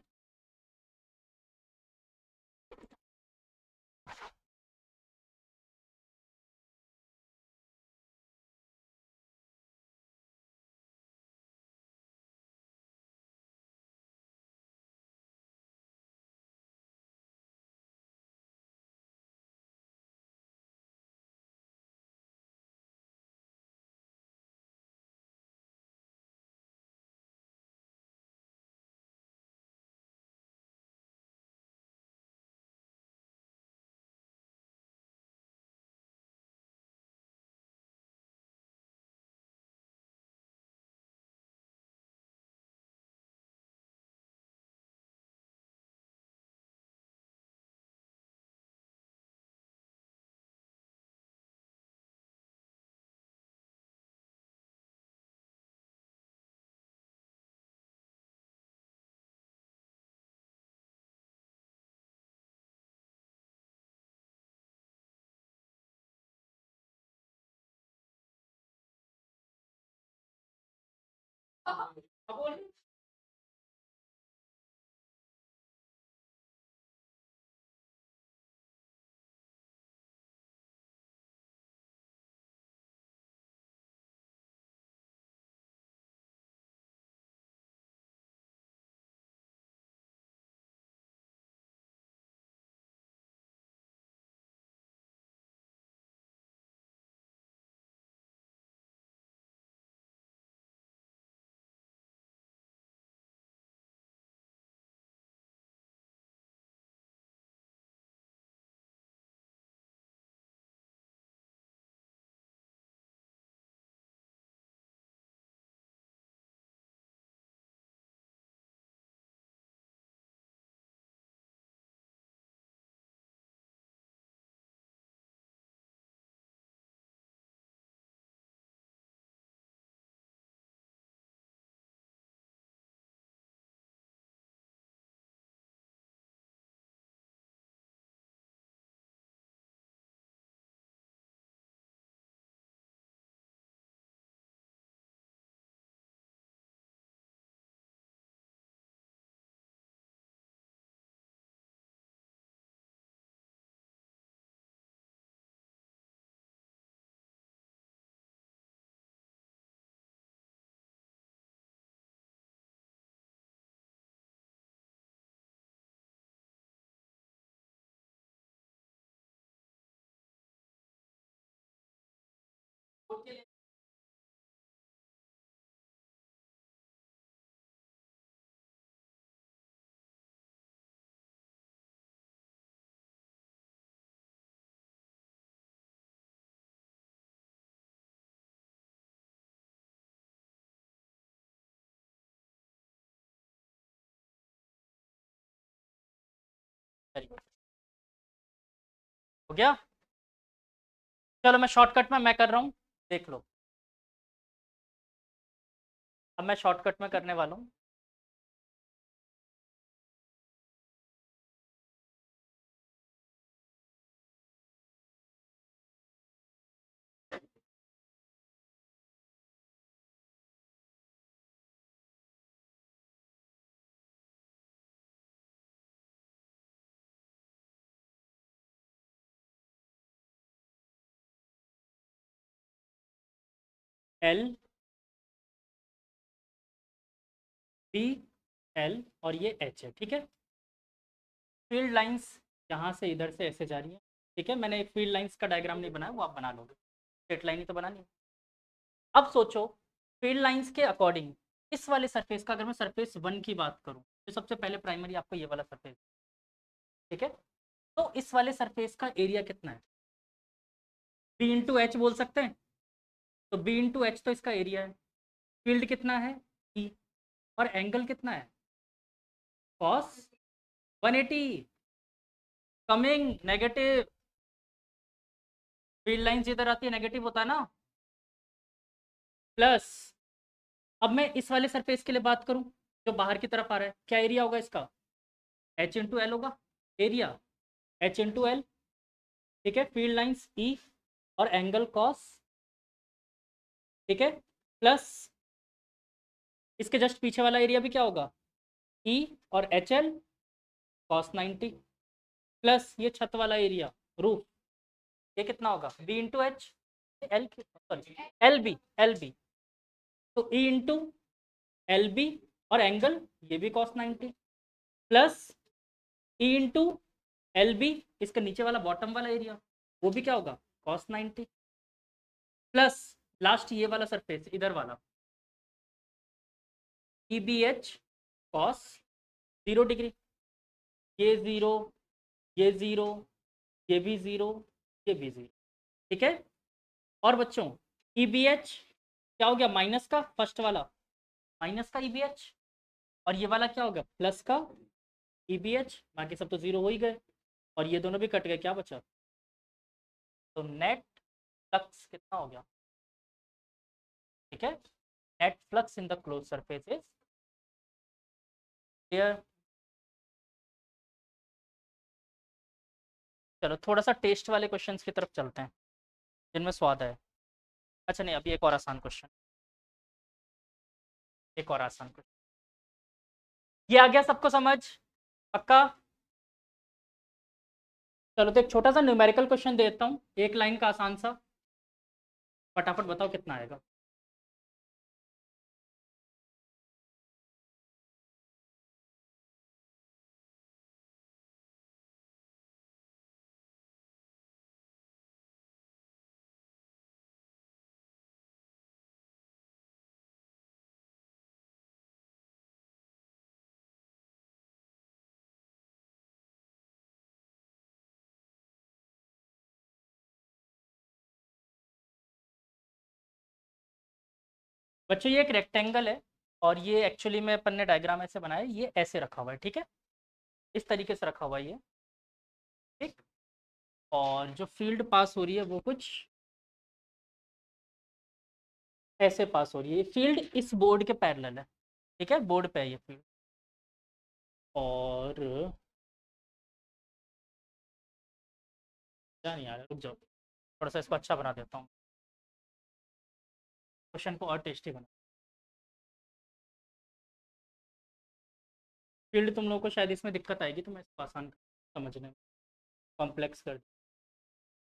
हो गया। चलो मैं शॉर्टकट में मैं कर रहा हूँ, देख लो। अब मैं शॉर्टकट में करने वाला हूँ। एल बी एल और ये एच है, ठीक है। फील्ड लाइंस यहाँ से इधर से ऐसे जा रही है, ठीक है। मैंने एक फील्ड लाइंस का डायग्राम नहीं बनाया, वो आप बना लोगे, स्ट्रेट लाइन ही तो बनानी है। अब सोचो फील्ड लाइंस के अकॉर्डिंग इस वाले सरफेस का अगर मैं सरफेस वन की बात करूँ, तो सबसे पहले प्राइमरी आपको ये वाला सरफेस, ठीक है। तो इस वाले सरफेस का एरिया कितना है, बी इंटू एच बोल सकते हैं। तो बी इंटू एच तो इसका एरिया है। फील्ड कितना है, ई, और एंगल कितना है, cos 180। Coming negative, field line इधर आती है, नेगेटिव होता है ना। प्लस अब मैं इस वाले सरफेस के लिए बात करूं, जो बाहर की तरफ आ रहा है, क्या एरिया होगा इसका, एच इंटू एल होगा एरिया, एच इंटू एल, ठीक है। फील्ड लाइंस ई और एंगल कॉस, ठीक है, प्लस इसके जस्ट पीछे वाला एरिया भी क्या होगा, ई और एच एल कॉस 90 प्लस ये छत वाला एरिया रूफ, ये कितना होगा B into H, L sorry L B, तो ई इंटू एल बी और एंगल ये भी cos 90 plus E into L B, इसका नीचे वाला बॉटम वाला एरिया वो भी क्या होगा कॉस 90 प्लस लास्ट ये वाला सरफेस इधर वाला E B H cos 0 degree, ये ज़ीरो, ये ज़ीरो, ये भी ज़ीरो, ये भी ज़ीरो, ठीक है। और बच्चों ई बी एच क्या हो गया माइनस का फर्स्ट वाला, माइनस का ई बी एच, और ये वाला क्या हो गया प्लस का ई बी एच, बाकी सब तो ज़ीरो हो ही गए और ये दोनों भी कट गए, क्या बचा, तो नेट फ्लक्स कितना हो गया, ठीक है, net flux in the close surface is clear. चलो थोड़ा सा टेस्ट वाले क्वेश्चंस की तरफ चलते हैं जिनमें स्वाद है। अच्छा नहीं, अभी एक और आसान क्वेश्चन, एक और आसान क्वेश्चन, ये आ गया सबको समझ, पक्का। चलो तो एक छोटा सा न्यूमेरिकल क्वेश्चन देता हूँ, एक लाइन का आसान सा, फटाफट बताओ कितना आएगा। बच्चों ये एक रेक्टेंगल है और ये एक्चुअली में अपन ने डायग्राम ऐसे बनाया है, ये ऐसे रखा हुआ है, ठीक है, इस तरीके से रखा हुआ है ये, ठीक। और जो फील्ड पास हो रही है वो कुछ ऐसे पास हो रही है, ये फील्ड इस बोर्ड के पैरेलल है, ठीक है, बोर्ड पे है ये फील्ड। और क्या नहीं आ रहा, रुक जाओ थोड़ा सा इसको अच्छा बना देता हूँ, क्वेश्चन को और टेस्टी बना। फील्ड तुम लोगों को शायद इसमें दिक्कत आएगी तो मैं इसको आसान समझने में, कॉम्प्लेक्स कर,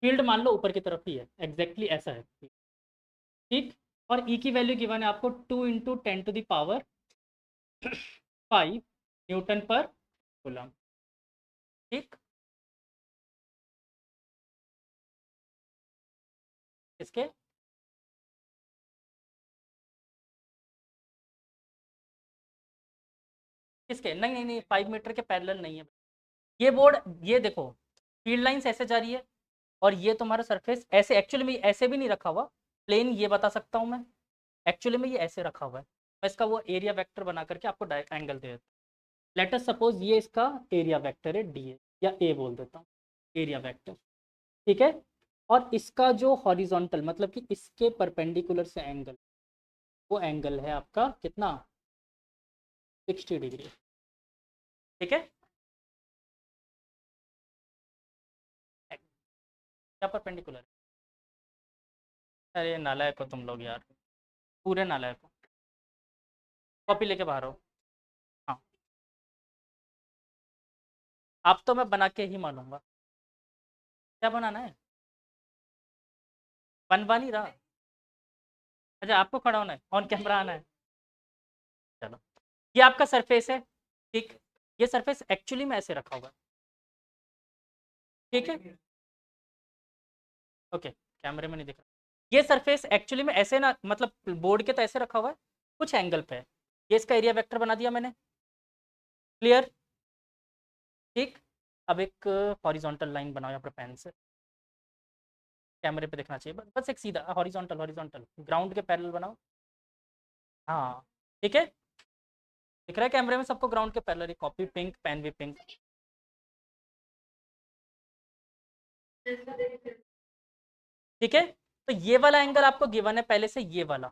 फील्ड मान लो ऊपर की तरफ ही है, एग्जैक्टली ऐसा है, ठीक। और ई की वैल्यू गिवन है आपको 2 × 10⁻⁵ न्यूटन पर कूलम, ठीक। इसके किसके, नहीं नहीं नहीं 5 मीटर के पैरेलल नहीं है ये बोर्ड, ये देखो फील्ड लाइंस ऐसे जा रही है और ये तुम्हारा सरफेस ऐसे, एक्चुअली में ऐसे भी नहीं रखा हुआ प्लेन, ये बता सकता हूँ मैं, एक्चुअली में ये ऐसे रखा हुआ है, मैं इसका वो एरिया वेक्टर बना करके आपको एंगल दे देता हूँ। लेट अस सपोज ये इसका एरिया वेक्टर है डी, या ए बोल देता हूँ, एरिया वेक्टर, ठीक है। और इसका जो हॉरिजॉन्टल मतलब कि इसके परपेंडिकुलर से एंगल, वो एंगल है आपका कितना 60 डिग्री, ठीक है। क्या परपेंडिकुलर, अरे नालायक हो तुम लोग यार, पूरे नालायक हो, कॉपी लेके बाहर हो। हाँ, आप तो मैं बना के ही मानूंगा, क्या बनाना है, बनवा नहीं रहा, अच्छा आपको खड़ा होना है, ऑन कैमरा आना है, चलो। ये आपका सरफेस है, ठीक, ये सरफेस एक्चुअली में ऐसे रखा हुआ है, ठीक है, ओके, कैमरे में नहीं दिख रहा, ये सरफेस एक्चुअली में ऐसे ना, मतलब बोर्ड के तो ऐसे रखा हुआ है, कुछ एंगल पे है, ये इसका एरिया वेक्टर बना दिया मैंने, क्लियर, ठीक। अब एक हॉरिजॉन्टल लाइन बनाओ यहाँ पर पेन से, कैमरे पे दिखना चाहिए, बस एक सीधा हॉरिजॉन्टल, हॉरिजॉन्टल ग्राउंड के पैरेलल बनाओ, हाँ, ठीक है, दिख रहा है कैमरे में सबको ग्राउंड के पैरेलल, कॉपी पिंक, पेन भी पिंक, ठीक है। तो ये वाला एंगल आपको गिवन है पहले से, ये वाला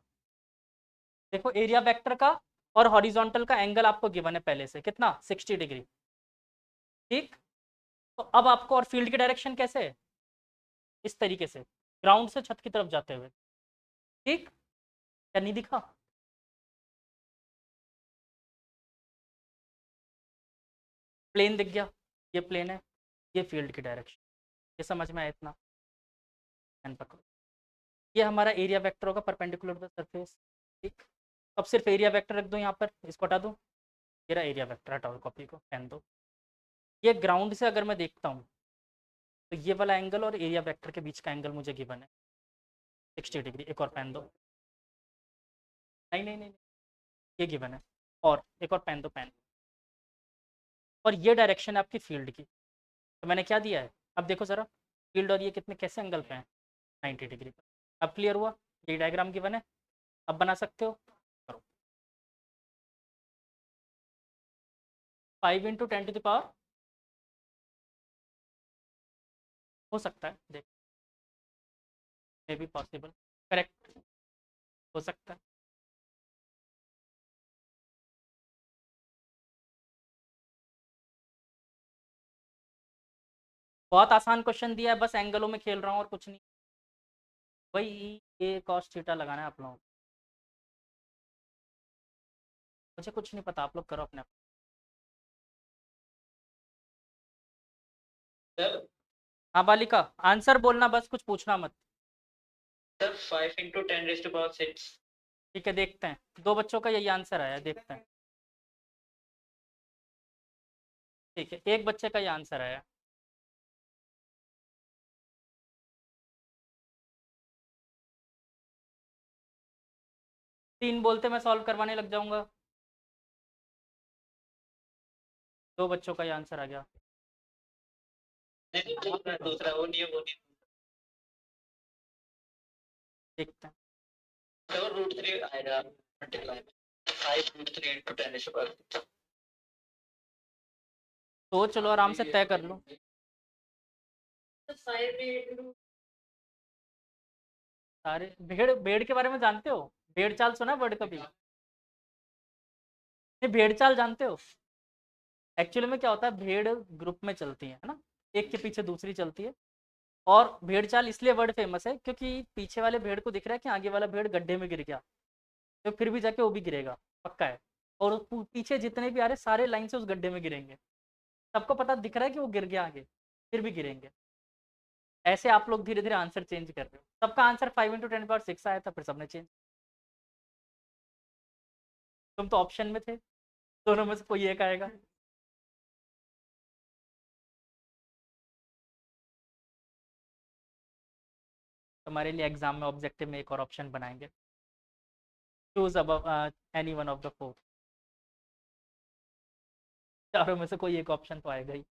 देखो एरिया वेक्टर का और हॉरिजॉन्टल का एंगल आपको गिवन है पहले से, कितना 60 डिग्री, ठीक। तो अब आपको, और फील्ड की डायरेक्शन कैसे है, इस तरीके से ग्राउंड से छत की तरफ जाते हुए, ठीक, क्या नहीं दिखा, प्लेन दिख गया, ये प्लेन है, ये फील्ड की डायरेक्शन, ये समझ में आया इतना? एन पकड़ो, ये हमारा एरिया वेक्टर होगा परपेंडिकुलर टू द सरफेस। ठीक, अब सिर्फ एरिया वेक्टर रख दो यहाँ पर, इसको हटा दो, ये रहा एरिया वेक्टर, हटाओ कॉपी को, पेन दो। ये ग्राउंड से अगर मैं देखता हूँ तो ये वाला एंगल और एरिया वेक्टर के बीच का एंगल मुझे गिवन है 60 डिग्री। एक और पेन दो, नहीं नहीं नहीं नहीं, ये गिवन है, और एक और पेन दो, पेन। और ये डायरेक्शन है आपकी फील्ड की, तो मैंने क्या दिया है, अब देखो ज़रा, फील्ड और ये कितने कैसे एंगल पे हैं, 90 डिग्री पर। अब क्लियर हुआ, ये डायग्राम गिवन है, अब बना सकते हो, करो। 5 × 10⁻, हो सकता है, देख, मे बी पॉसिबल, करेक्ट, हो सकता है। बहुत आसान क्वेश्चन दिया है, बस एंगलों में खेल रहा हूँ और कुछ नहीं। वही ये कॉस थीटा लगाना है आप लोगों को, मुझे कुछ नहीं पता, आप लोग करो अपने आप। सर हाँ बालिका, आंसर बोलना बस, कुछ पूछना मत। सर 5 × 10⁻6। ठीक है, देखते हैं, दो बच्चों का यही आंसर आया, देखते हैं। ठीक है, एक बच्चे का ये आंसर आया। तीन बोलते मैं सॉल्व करवाने लग जाऊंगा। दो बच्चों का ये आंसर आ गया। नहीं दूसरा दूसरा वो नहीं है, वो नहीं। देखते हैं, सर √3 आएगा मल्टीप्लाई, 5 √3 × 10⁻6। तो चलो आराम से तय कर लो। सारे भेड़, भेड़ के बारे में जानते हो? भेड़ चाल सुना वर्ड कभी? नहीं, भेड़ चाल जानते हो? एक्चुअली में क्या होता है, भेड़ ग्रुप में चलती है ना, एक के पीछे दूसरी चलती है। और भेड़ चाल इसलिए वर्ड फेमस है क्योंकि पीछे वाले भेड़ को दिख रहा है कि आगे वाला भेड़ गड्ढे में गिर गया, तो फिर भी जाके वो भी गिरेगा, पक्का है। और पीछे जितने भी आ रहे सारे लाइन से उस गड्ढे में गिरेंगे, सबको पता दिख रहा है कि वो गिर गया आगे, फिर भी गिरेंगे। ऐसे आप लोग धीरे धीरे आंसर चेंज कर रहे हो, सबका आंसर 5 × 10⁻6 आया था, फिर सबने चेंज। तुम तो ऑप्शन में थे, दोनों में से कोई एक आएगा। तुम्हारे लिए एग्जाम में ऑब्जेक्टिव में एक और ऑप्शन बनाएंगे, चूज अब any one of the four, चारों में से कोई एक ऑप्शन तो आएगा ही।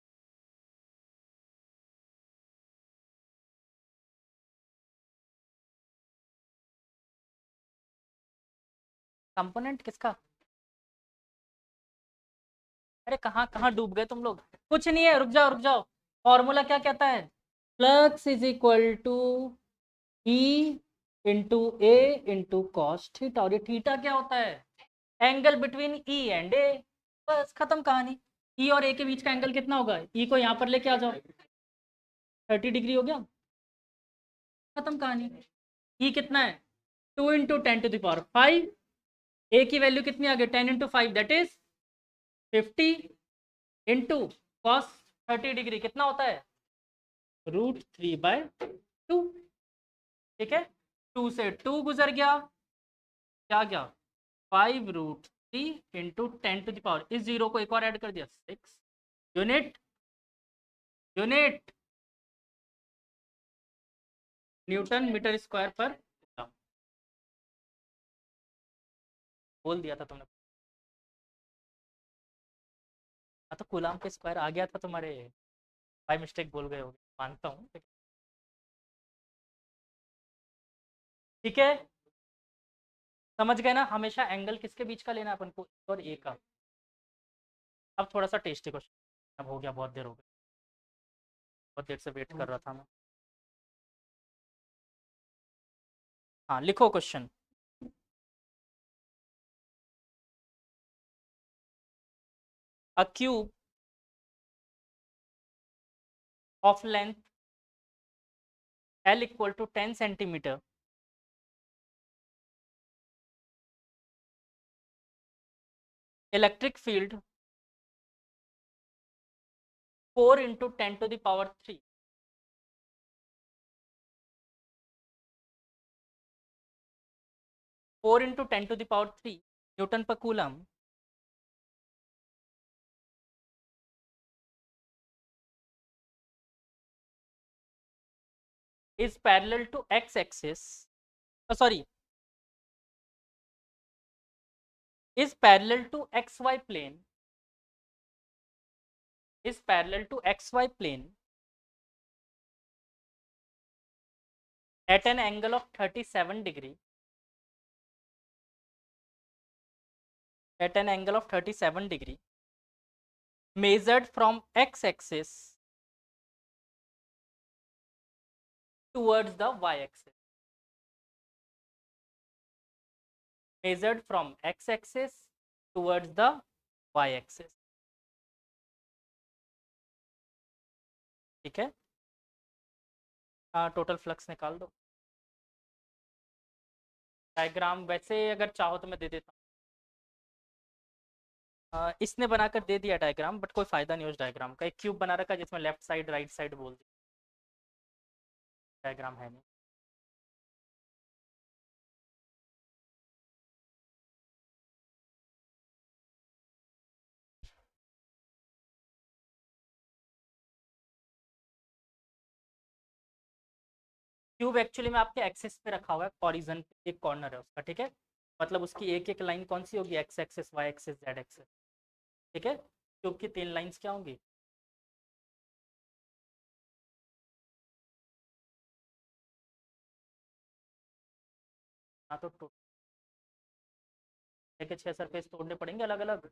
कंपोनेंट किसका? अरे कहाँ कहाँ डूब गए तुम लोग, कुछ नहीं है, रुक जाओ रुक जाओ। फॉर्मूला क्या कहता है, flux is equal to E into A into cos theta, और ये थीटा क्या होता है, angle between E and A, बस खत्म कहानी। ई और ए के बीच का एंगल कितना होगा, ई को यहाँ पर लेके आ जाओ, 30 डिग्री हो गया, खत्म कहानी। ई कितना है, 2 × 10⁵, ए की वैल्यू कितनी आ गई, 10 × 5 that is 50 into cos 30 degree कितना होता है, √3/2। ठीक है, 2 से 2 गुजर गया, क्या गया, 5 √3 × 10⁻, इस जीरो को एक और ऐड कर दिया 6 unit, unit newton metre square पर कूलम। बोल दिया था तुमने, हाँ तो कूलम के स्क्वायर आ गया था तुम्हारे, बाय मिस्टेक बोल गए होगे, मानता हूँ। ठीक है, समझ गए ना, हमेशा एंगल किसके बीच का लेना अपन को, E और ए का। अब थोड़ा सा टेस्टी क्वेश्चन, अब हो गया, बहुत देर हो गई, बहुत देर से वेट कर रहा था मैं। हाँ लिखो question, a cube of length L equal to 10 centimeter electric field 4 into 10 to the power 3 4 into 10 to the power 3 Newton पर coulomb is parallel to x axis, sorry, is parallel to xy plane, is parallel to xy plane at an angle of 37 degree, at an angle of 37 degree, measured from x axis towards the y axis, measured from x axis towards the y axis. ठीक है, total flux निकाल दो। Diagram वैसे अगर चाहो तो मैं दे देता हूँ, इसने बनाकर दे दिया डायग्राम, बट कोई फायदा नहीं उस डायग्राम का। एक क्यूब बना रखा जिसमें लेफ्ट साइड राइट साइड बोल दी, डायग्राम है नहीं। क्यूब एक्चुअली में आपके एक्सिस पे रखा हुआ है, ऑरिजन पे एक कॉर्नर है उसका, ठीक है। मतलब उसकी एक एक लाइन कौन सी होगी, X axis, Y axis, Z axis, ठीक है। क्यूब की 3 लाइंस क्या होंगी, हाँ तो के 6 सरफेस तोड़ने पड़ेंगे अलग अलग।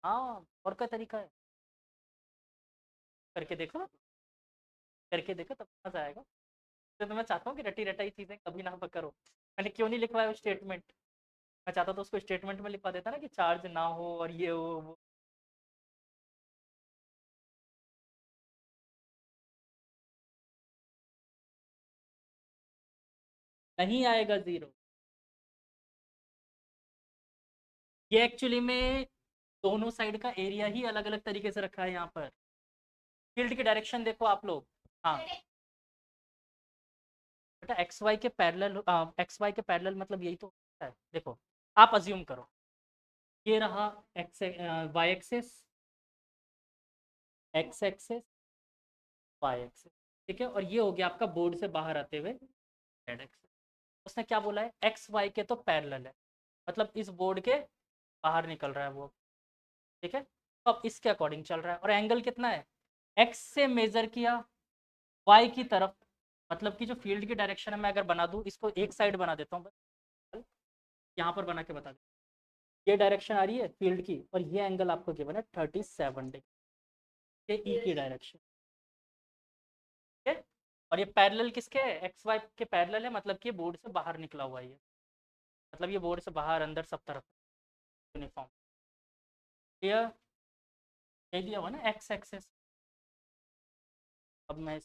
हाँ, और क्या तरीका है, करके देखो, करके देखो तब मजा आएगा। तो मैं चाहता हूँ कि रटी रटाई चीजें कभी ना करो। मैंने क्यों नहीं लिखवाया स्टेटमेंट, मैं चाहता तो उसको स्टेटमेंट में लिखवा देता ना कि चार्ज ना हो और ये हो वो। नहीं आएगा जीरो। ये एक्चुअली में दोनों साइड का एरिया ही अलग अलग तरीके से रखा है यहाँ पर। फील्ड की डायरेक्शन देखो आप लोग, हाँ बेटा एक्स वाई के पैरेलल, एक्स वाई के पैरेलल मतलब यही तो है। देखो आप अज्यूम करो, ये रहा X Y axis, X axis, Y axis, ठीक है। और ये हो गया आपका बोर्ड से बाहर आते हुए जेड एक्सिस। उसने क्या बोला है, एक्स वाई के तो पैरेलल है, मतलब इस बोर्ड के बाहर निकल रहा है वो, ठीक है। तो अब इसके अकॉर्डिंग चल रहा है, और एंगल कितना है, एक्स से मेजर किया वाई की तरफ, मतलब कि जो फील्ड की डायरेक्शन है, मैं अगर बना दूं इसको एक साइड बना देता हूँ बस, यहाँ पर बना के बता दें, ये डायरेक्शन आ रही है फील्ड की, और ये एंगल आपको गिवन है 37 डिग्री, ये ई की डायरेक्शन, ठीक है। और ये पैरेलल किसके है, एक्स वाई के पैरेलल है, मतलब कि ये बोर्ड से बाहर निकला हुआ है ये, मतलब ये बोर्ड से बाहर अंदर सब तरफ यूनिफॉर्म, क्लियर। ये दिया हुआ ना एक्स एक्सेस। अब मैं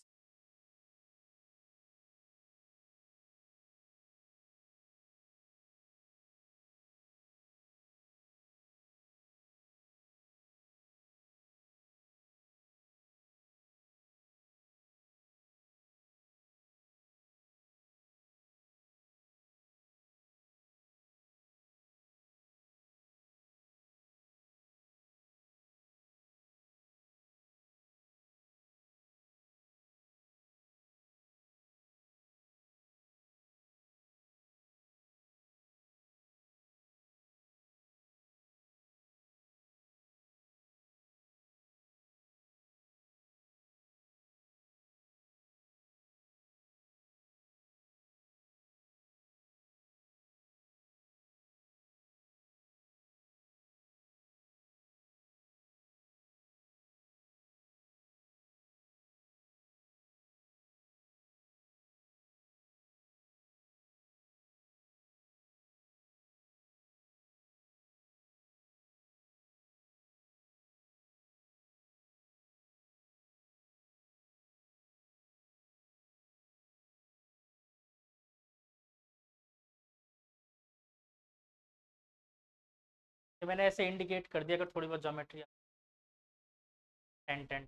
मैंने ऐसे इंडिकेट कर दिया अगर थोड़ी बहुत ज्योमेट्री 10 10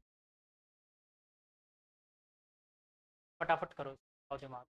फटाफट करो और दिमाग।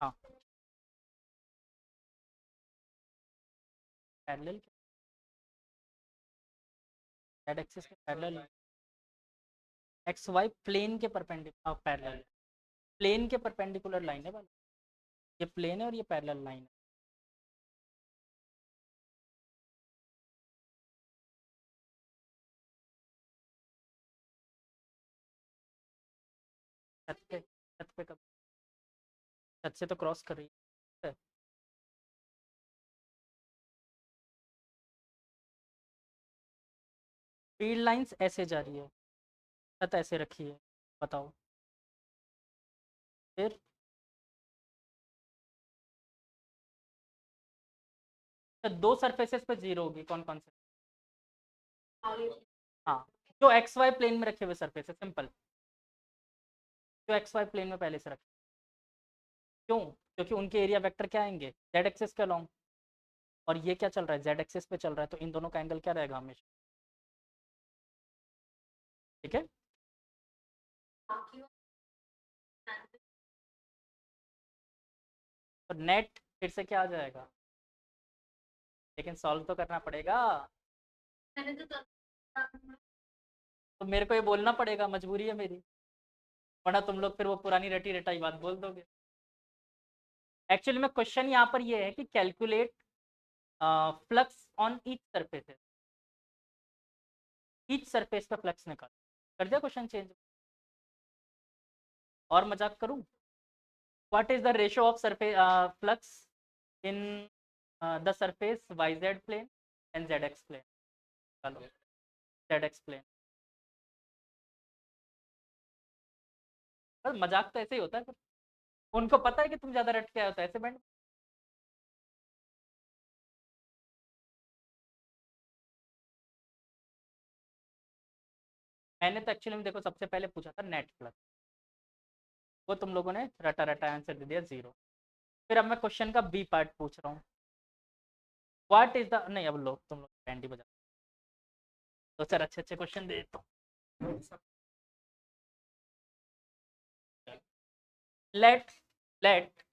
हाँ पैरेलल, जेड एक्सिस के पैरेलल, एक्स वाई प्लेन के परपेंडिकुलर पैरेलल, प्लेन के परपेंडिकुलर लाइन है वाला, ये प्लेन है और ये पैरेलल लाइन है। छत पे कब, छत से तो क्रॉस कर रही है। फील्ड लाइंस ऐसे जा रही है, छत ऐसे रखी है, बताओ फिर। तो दो सरफेसेस पे जीरो होगी, कौन कौन से? हाँ जो एक्स वाई प्लेन में रखे हुए सरफेस है, सिंपल, जो एक्स वाई प्लेन में पहले से रखे। क्यों? क्योंकि उनके एरिया वेक्टर क्या आएंगे, जेड एक्सिस के अलोंग, और ये क्या चल रहा है, जेड एक्सिस पे चल रहा है, तो इन दोनों का एंगल क्या रहेगा हमेशा, ठीक है। तो नेट फिर से क्या आ जाएगा, लेकिन सॉल्व तो करना पड़ेगा। तो मेरे को ये बोलना पड़ेगा, मजबूरी है मेरी, वरना तुम लोग फिर वो पुरानी रटी रटाई बात बोल दोगे। एक्चुअली में क्वेश्चन यहाँ पर ये है कि calculate flux on each surface, each surface पे फ्लक्स निकाल, कर दिया क्वेश्चन चेंज। और मजाक करूं, what is the ratio of surface flux in the surface Y Z plane and Z X plane, चलो जेड एक्स प्लेन। बस मजाक तो ऐसे ही होता है फिर, उनको पता है कि तुम ज्यादा रट के आए हो तो ऐसे बैंड। मैंने तो एक्चुअली में देखो सबसे पहले पूछा था नेट फ्लक्स, वो तुम लोगों ने रटा रटा आंसर दे दिया जीरो। फिर अब मैं क्वेश्चन का बी पार्ट पूछ रहा हूँ, व्हाट इज द, नहीं अब लो तुम लोग बैंड ही बजा, तो सर अच्छे अच्छे क्वेश्चन दे देता हूँ। लेट लेट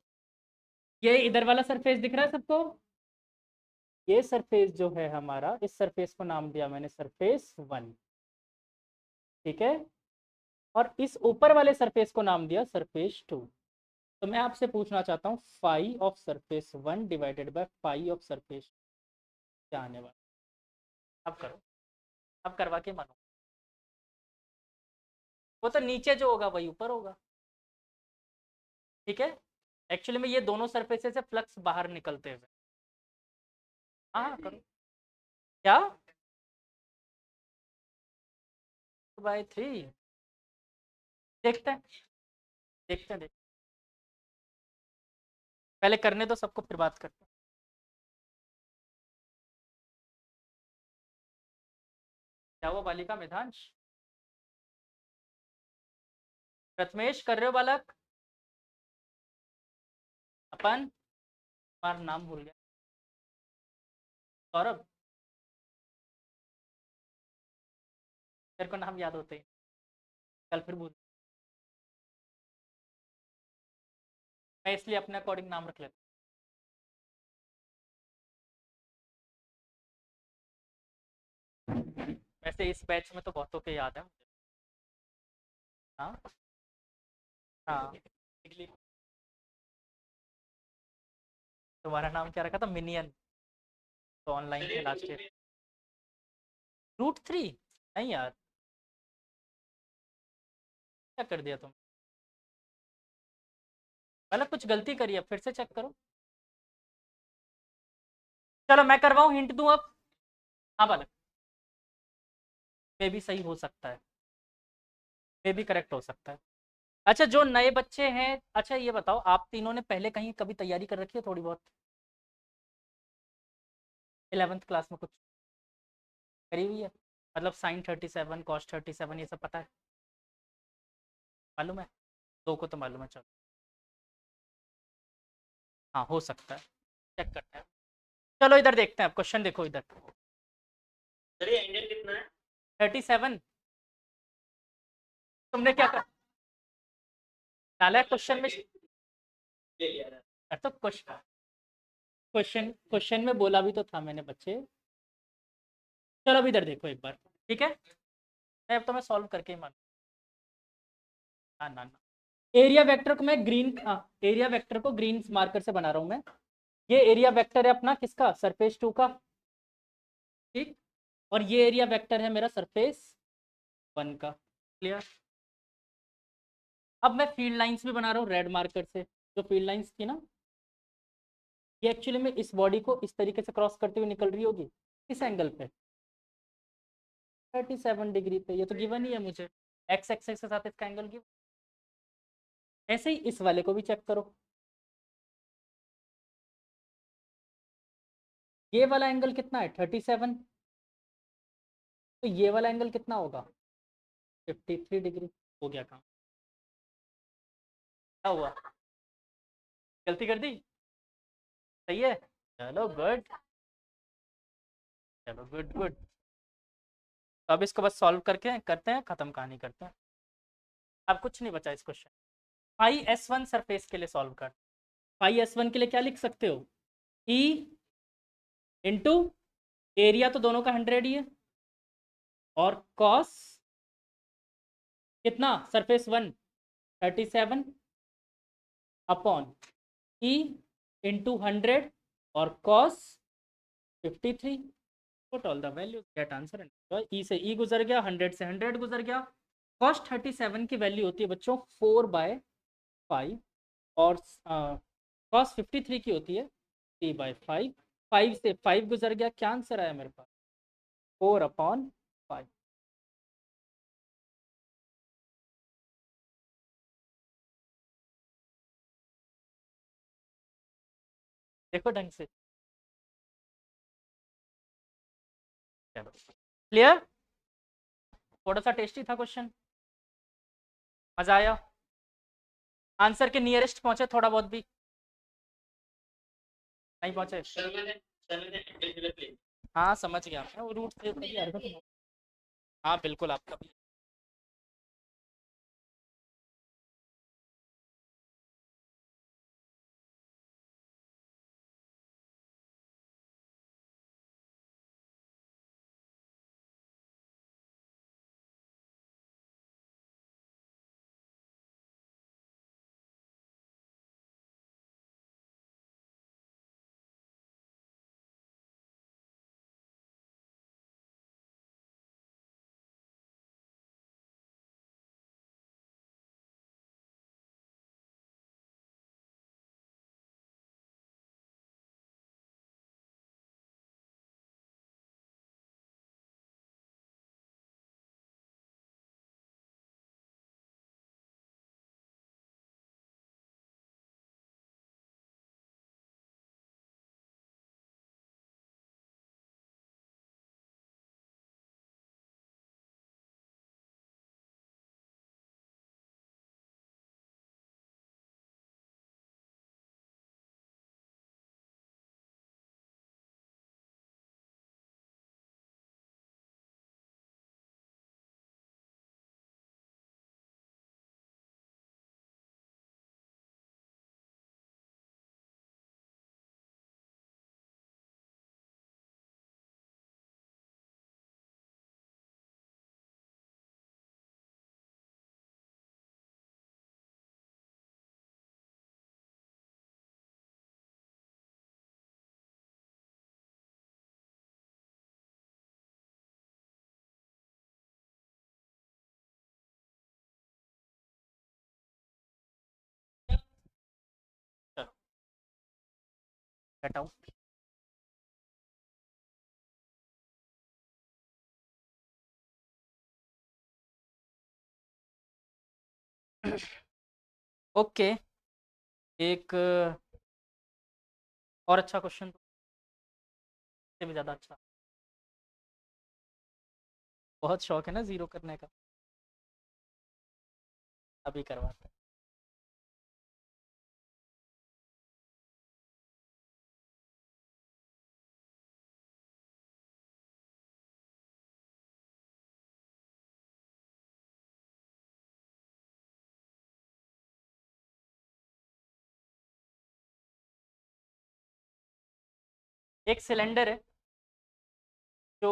ये इधर वाला सरफेस दिख रहा है सबको, ये सरफेस जो है हमारा, इस सरफेस को नाम दिया मैंने सरफेस वन, ठीक है, और इस ऊपर वाले सरफेस को नाम दिया सरफेस टू। तो मैं आपसे पूछना चाहता हूँ phi of surface one divided by phi of surface, क्या आने वाला, अब करो, अब करवा के मानो। वो तो नीचे जो होगा वही ऊपर होगा, ठीक है। एक्चुअली में ये दोनों सरफेसेस से फ्लक्स बाहर निकलते हुए, हाँ करो, क्या बाय थ्री, देखते हैं, देखते हैं, पहले करने दो सबको फिर बात करते हैं। क्या हुआ बालिका मेधांश, प्रथमेश कर रहे हो बालक, अपन तुम्हारा नाम भूल गया, सौरभ, मेरे को नाम याद होते ही कल फिर भूल, मैं इसलिए अपने अकॉर्डिंग नाम रख लेता हूँ। वैसे इस बैच में तो बहुतों के याद है मुझे। हाँ हाँ। तुम्हारा नाम क्या रखा था? मिनियन। तो ऑनलाइन थे लास्ट ईयर। रूट 3? नहीं यार, क्या कर दिया तुम? मतलब कुछ गलती करी है, फिर से चेक करो। चलो मैं करवाऊँ, हिंट दूँ अब? हाँ बालक, मे भी सही हो सकता है, मे भी करेक्ट हो सकता है। अच्छा जो नए बच्चे हैं, अच्छा ये बताओ, आप तीनों ने पहले कहीं कभी तैयारी कर रखी है थोड़ी बहुत? 11th क्लास में कुछ करी हुई है? मतलब साइन 37, कॉस 37, ये सब पता है? मालूम है? दो को तो मालूम है, चलो। हाँ हो सकता है, चेक करते हैं। चलो इधर देखते हैं, अब क्वेश्चन देखो इधर। सर ये एंगल कितना है? 37। तुमने क्या कर डाला है क्वेश्चन में? ले लिया है। तो क्वेश्चन क्वेश्चन क्वेश्चन में बोला भी तो था मैंने बच्चे। चलो अब इधर देखो एक बार, ठीक है? मैं अब तो मैं सॉल्व करके ही मान। ना ना ना, एरिया वेक्टर को मैं ग्रीन, एरिया वेक्टर को ग्रीन मार्कर से बना रहा हूँ मैं। ये एरिया वेक्टर है अपना किसका? सरफेस 2 का, ठीक। और ये एरिया वेक्टर है मेरा सरफेस 1 का। क्लियर? अब मैं फील्ड लाइंस भी बना रहा हूँ रेड मार्कर से। जो फील्ड लाइंस थी ना, ये एक्चुअली में इस बॉडी को इस तरीके से क्रॉस करते हुए निकल रही होगी। किस एंगल पे? 37 डिग्री पे। ये तो गिवन ही है मुझे, एक्स एक्सेस के साथ इसका एंगल गिवन। ऐसे ही इस वाले को भी चेक करो। ये वाला एंगल कितना है? 37। तो ये वाला एंगल कितना होगा? 53 डिग्री। हो गया काम। क्या हुआ? गलती कर दी? सही है। चलो गुड, चलो गुड गुड। तो अब इसको बस सॉल्व करके करते हैं, खत्म कहानी करते हैं। अब कुछ नहीं बचा इस क्वेश्चन। फाई S1 सरफेस के लिए सॉल्व कर। फाई S1 के लिए क्या लिख सकते हो? ई इंटू एरिया, तो दोनों का 100 ही है, और कॉस कितना? सरफेस 1 37 अपॉन ई इंटू 100 और cos 53। Put all the value, get answer. E से ई गुजर गया, 100 से 100 गुजर गया। कॉस 37 की वैल्यू होती है बच्चों 4/5, और कॉस 53 की होती है 3/5। 5 से 5 गुजर गया, क्या आंसर आया मेरे पास? 4/5। देखो ढंग से। चलो क्लियर? थोड़ा सा टेस्टी था क्वेश्चन, मजा आया? आंसर के नियरेस्ट पहुंचे थोड़ा बहुत भी? नहीं पहुंचे? सर मैंने एंगल ले। हाँ समझ गया मैं, वो रूट से कभी आ रहा था। हाँ बिल्कुल आपका भी। हटाओ। ओके, एक और अच्छा क्वेश्चन, से भी ज़्यादा अच्छा। बहुत शौक है ना जीरो करने का, अभी करवाते हैं। एक सिलेंडर है जो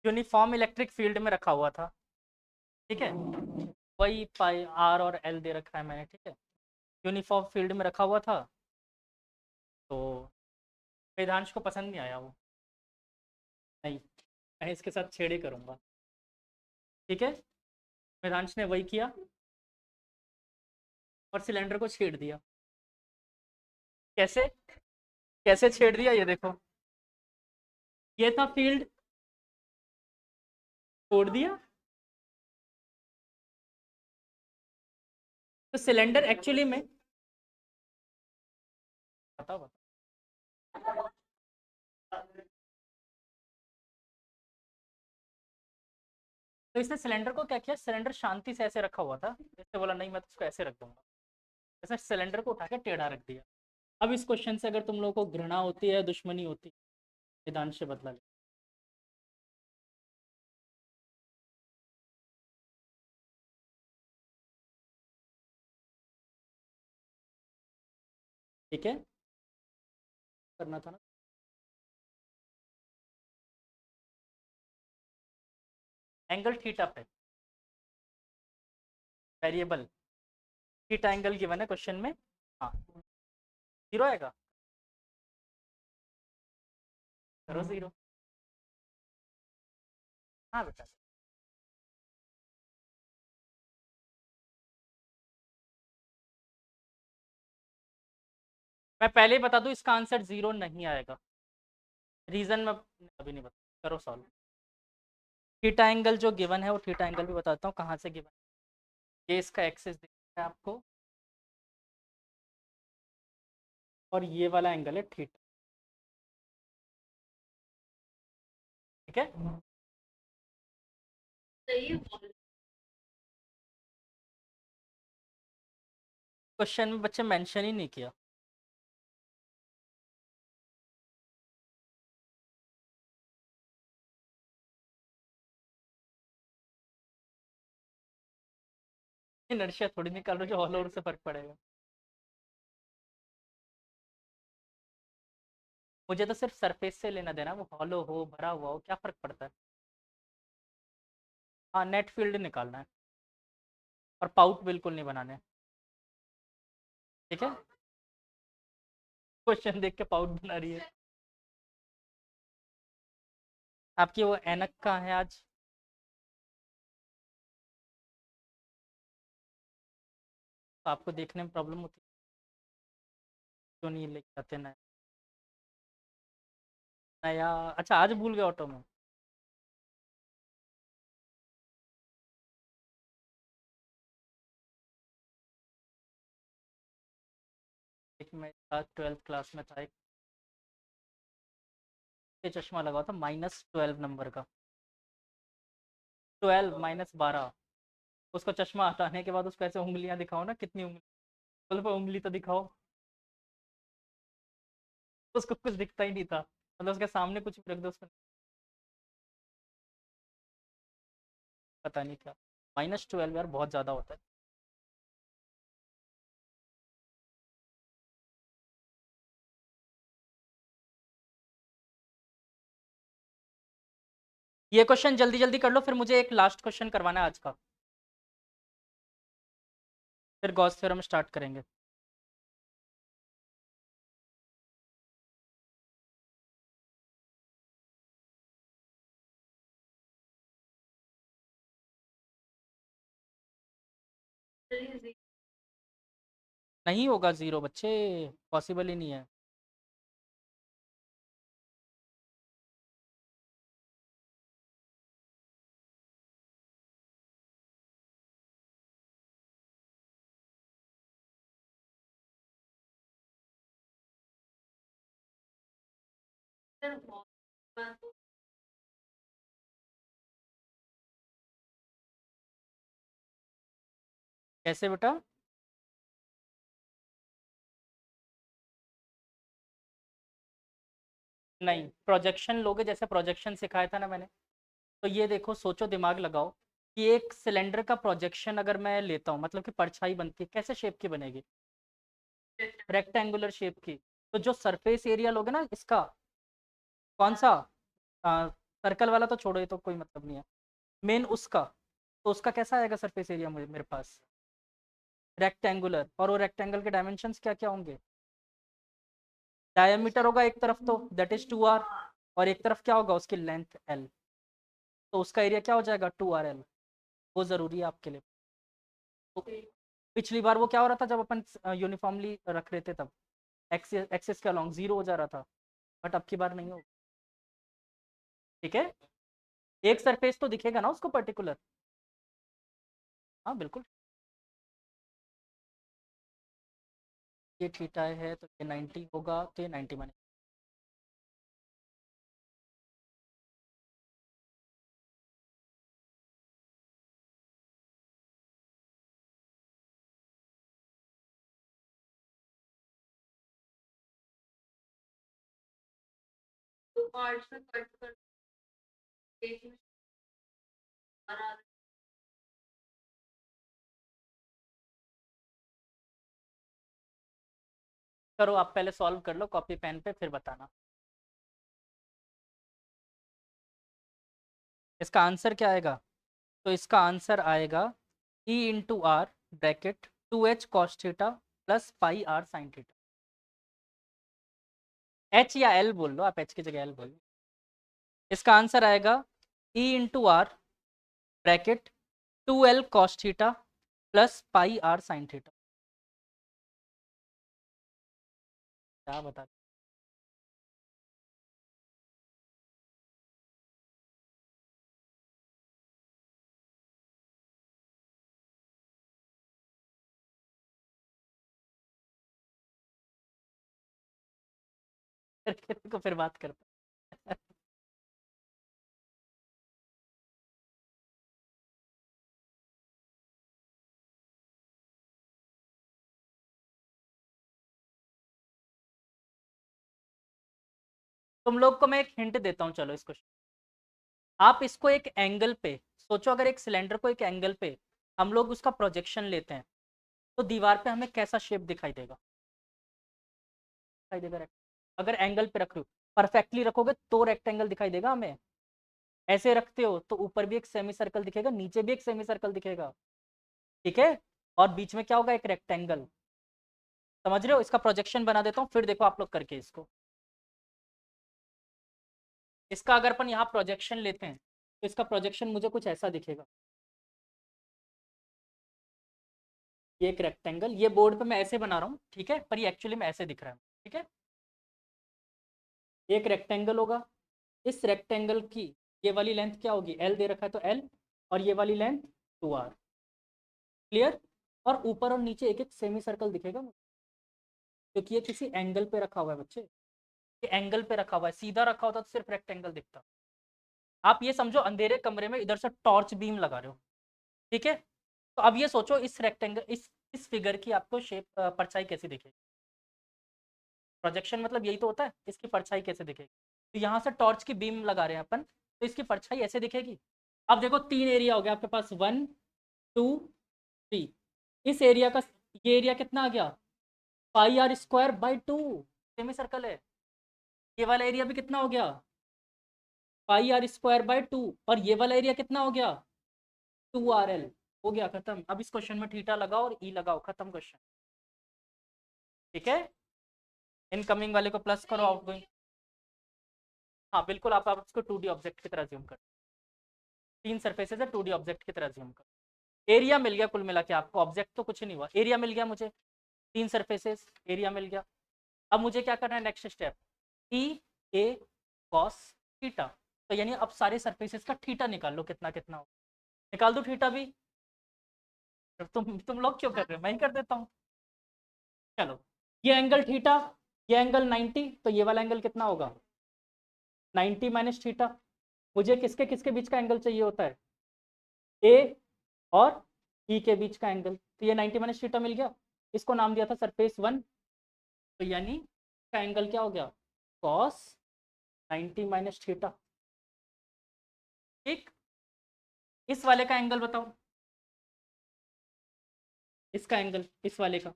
यूनिफॉर्म इलेक्ट्रिक फील्ड में रखा हुआ था, ठीक है। वही पाई आर और एल दे रखा है मैंने, ठीक है। यूनिफॉर्म फील्ड में रखा हुआ था, तो वेदांश को पसंद नहीं आया वो। नहीं, मैं इसके साथ छेड़े करूंगा, ठीक है। वेदांश ने वही किया और सिलेंडर को छेड़ दिया। कैसे? कैसे छेड़ दिया ये देखो, ये था फील्ड, छोड़ दिया। तो सिलेंडर एक्चुअली में, बताओ बताओ। तो इसने सिलेंडर को क्या किया, सिलेंडर शांति से ऐसे रखा हुआ था, इसने बोला नहीं मैं तो इसको ऐसे रख दूंगा, इसने सिलेंडर को उठा के टेढ़ा रख दिया। अब इस क्वेश्चन से अगर तुम लोगों को घृणा होती है, दुश्मनी होती है, वेदांश से बदला ले। ठीक है, करना था ना। एंगल थीटा पे वेरिएबल थीटा एंगल गिवन है क्वेश्चन में। हाँ, जीरो आएगा, करो जीरो। हाँ बेटा, मैं पहले ही बता दूं इसका आंसर जीरो नहीं आएगा। रीजन मैं अभी नहीं बता, करो सॉल्व। थीटा एंगल जो गिवन है वो थीटा एंगल भी बताता हूँ कहाँ से गिवन है। ये इसका एक्सिस दिख रहा है आपको, और ये वाला एंगल है थीटा, ठीक है। क्वेश्चन में बच्चे मेंशन ही नहीं किया। इनर्शिया थोड़ी निकाल रहे जो ऑल ओवर से फर्क पड़ेगा। मुझे तो सिर्फ सरफेस से लेना देना, वो हॉलो हो भरा हुआ हो क्या फर्क पड़ता है। हाँ, नेट फील्ड निकालना है, और पाउट बिल्कुल नहीं बनाने, ठीक है। क्वेश्चन देख के पाउट बना रही है। आपकी वो एनक कहाँ है आज? तो आपको देखने में प्रॉब्लम होती है, क्यों नहीं लेके आते नया? नया, अच्छा आज भूल गए ऑटो में। एक मैं था 12th क्लास में था, एक ये चश्मा लगा हुआ था -12 नंबर का, 12 -12। उसको चश्मा हटाने के बाद उसको ऐसे उंगलियां दिखाओ ना, कितनी उंगली, बोले पर उंगली तो दिखाओ। उसको कुछ दिखता ही नहीं था, मतलब उसके सामने कुछ भी रख दो उसको पता नहीं क्या। -12 यार बहुत ज़्यादा होता है। ये क्वेश्चन जल्दी जल्दी कर लो, फिर मुझे एक लास्ट क्वेश्चन करवाना है आज का, फिर गॉस थ्योरम स्टार्ट करेंगे। नहीं होगा जीरो बच्चे, पॉसिबल ही नहीं है। कैसे बेटा? नहीं, प्रोजेक्शन लोगे, जैसे प्रोजेक्शन सिखाया था ना मैंने, तो ये देखो, सोचो, दिमाग लगाओ कि एक सिलेंडर का प्रोजेक्शन अगर मैं लेता हूँ, मतलब कि परछाई बनती है, कैसे शेप की बनेगी? रेक्टेंगुलर शेप की। तो जो सरफेस एरिया लोगे ना इसका, कौन सा, सर्कल वाला तो छोड़ो, ये तो कोई मतलब नहीं है, मेन उसका, तो उसका कैसा आएगा सरफेस एरिया मुझे, मेरे पास रेक्टेंगुलर, और वो रेक्टेंगल के डायमेंशंस क्या क्या होंगे? डायमीटर होगा एक तरफ तो दैट इज 2r, और एक तरफ क्या होगा, उसकी लेंथ l, तो उसका एरिया क्या हो जाएगा, 2rl। वो जरूरी है आपके लिए। तो पिछली बार वो क्या हो रहा था जब अपन यूनिफॉर्मली रख रहे थे, तब एक्सेस के अलॉन्ग जीरो हो जा रहा था, बट अब की बार नहीं होगा। ठीक है, एक सरफेस तो दिखेगा ना उसको पर्टिकुलर। हाँ बिल्कुल। ये थीटा है तो ये 90 होगा, तो ये 90 बने। करो, आप पहले सॉल्व कर लो कॉपी पेन पे, फिर बताना। इसका आंसर क्या आएगा? तो इसका आंसर आएगा E into R bracket 2h cos theta plus pi R sine theta. H या एल बोल लो, आप एच की जगह एल बोल लो। इसका आंसर आएगा E into R bracket 2l cos theta plus pi R sine theta. क्या बता को फिर बात करते। तुम लोग को मैं एक हिंट देता हूँ, चलो इसको, आप इसको एक एंगल पे सोचो, अगर एक सिलेंडर को एक एंगल पे हम लोग उसका प्रोजेक्शन लेते हैं, तो दीवार पे हमें कैसा शेप दिखाई देगा? दिखाई देगा अगर एंगल पे रख रहे हो, परफेक्टली रखोगे तो रेक्टेंगल दिखाई देगा हमें। ऐसे रखते हो तो ऊपर भी एक सेमी सर्कल दिखेगा, नीचे भी एक सेमी सर्कल दिखेगा। ठीक है, और बीच में क्या होगा, एक रेक्टेंगल। समझ रहे हो? इसका प्रोजेक्शन बना देता हूँ, फिर देखो आप लोग करके इसको। इसका अगर अपन यहाँ प्रोजेक्शन लेते हैं, तो इसका प्रोजेक्शन मुझे कुछ ऐसा दिखेगा। ये एक रेक्टेंगल, ये बोर्ड पे मैं ऐसे बना रहा हूँ, ठीक है, पर ये एक्चुअली में ऐसे दिख रहा है। ठीक है, एक रेक्टेंगल होगा, इस रेक्टेंगल की ये वाली लेंथ क्या होगी, एल दे रखा है तो एल, और ये वाली लेंथ 2r। क्लियर? और ऊपर और नीचे एक एक सेमी सर्कल दिखेगा मुझे, क्योंकि ये किसी एंगल पे रखा हुआ है बच्चे। ये एंगल पे रखा हुआ है, सीधा रखा होता तो सिर्फ रेक्टेंगल दिखता। आप ये समझो, अंधेरे कमरे में इधर से टॉर्च बीम लगा रहे हो। ठीक है, तो अब ये सोचो, इस रेक्टेंगल, इस फिगर की आपको शेप, परछाई कैसी दिखेगी? प्रोजेक्शन मतलब यही तो होता है, इसकी परछाई कैसे दिखेगी? तो यहाँ से टॉर्च की बीम लगा रहे हैं अपन, तो इसकी परछाई ऐसे दिखेगी। अब देखो, तीन एरिया हो गया आपके पास, 1 2 3। इस एरिया का, ये एरिया कितना आ गया, pi are square by 2, semi circle है। ये वाला एरिया भी कितना हो गया, पाई आर स्क्वायर बाई 2, और ये वाला एरिया कितना हो गया, 2rl। हो गया खत्म। अब इस क्वेश्चन में थीटा लगाओ और ई लगाओ, खत्म क्वेश्चन। ठीक है, इनकमिंग वाले को प्लस करो, आउटगोइंग। हाँ बिल्कुल, आप इसको 2D ऑब्जेक्ट की तरह ज्यूम कर, तीन सरफेसेस है, 2D ऑब्जेक्ट की तरह ज्यूम कर। एरिया मिल गया कुल मिला के आपको, ऑब्जेक्ट तो कुछ नहीं हुआ, एरिया मिल गया मुझे, तीन सरफेसेस, एरिया मिल गया। अब मुझे क्या करना है, नेक्स्ट स्टेप, ई ए कॉस थीटा। तो यानी अब सारे सरफेसेस का थीटा निकाल लो, कितना कितना हो, निकाल दो थीटा भी। तुम लोग क्यों कर रहे हो, मैं ही कर देता हूँ। चलो, ये एंगल थीटा, ये एंगल 90, तो ये वाला एंगल कितना होगा, 90 माइनस थीटा। मुझे किसके किसके बीच का एंगल चाहिए होता है, ए और ई के बीच का एंगल। तो ये 90 माइनस थीटा मिल गया, इसको नाम दिया था सरफेस 1। तो यानी का एंगल क्या हो गया, कॉस 90 माइनस थीटा। ठीक, इस वाले का एंगल बताओ, इसका एंगल इस वाले का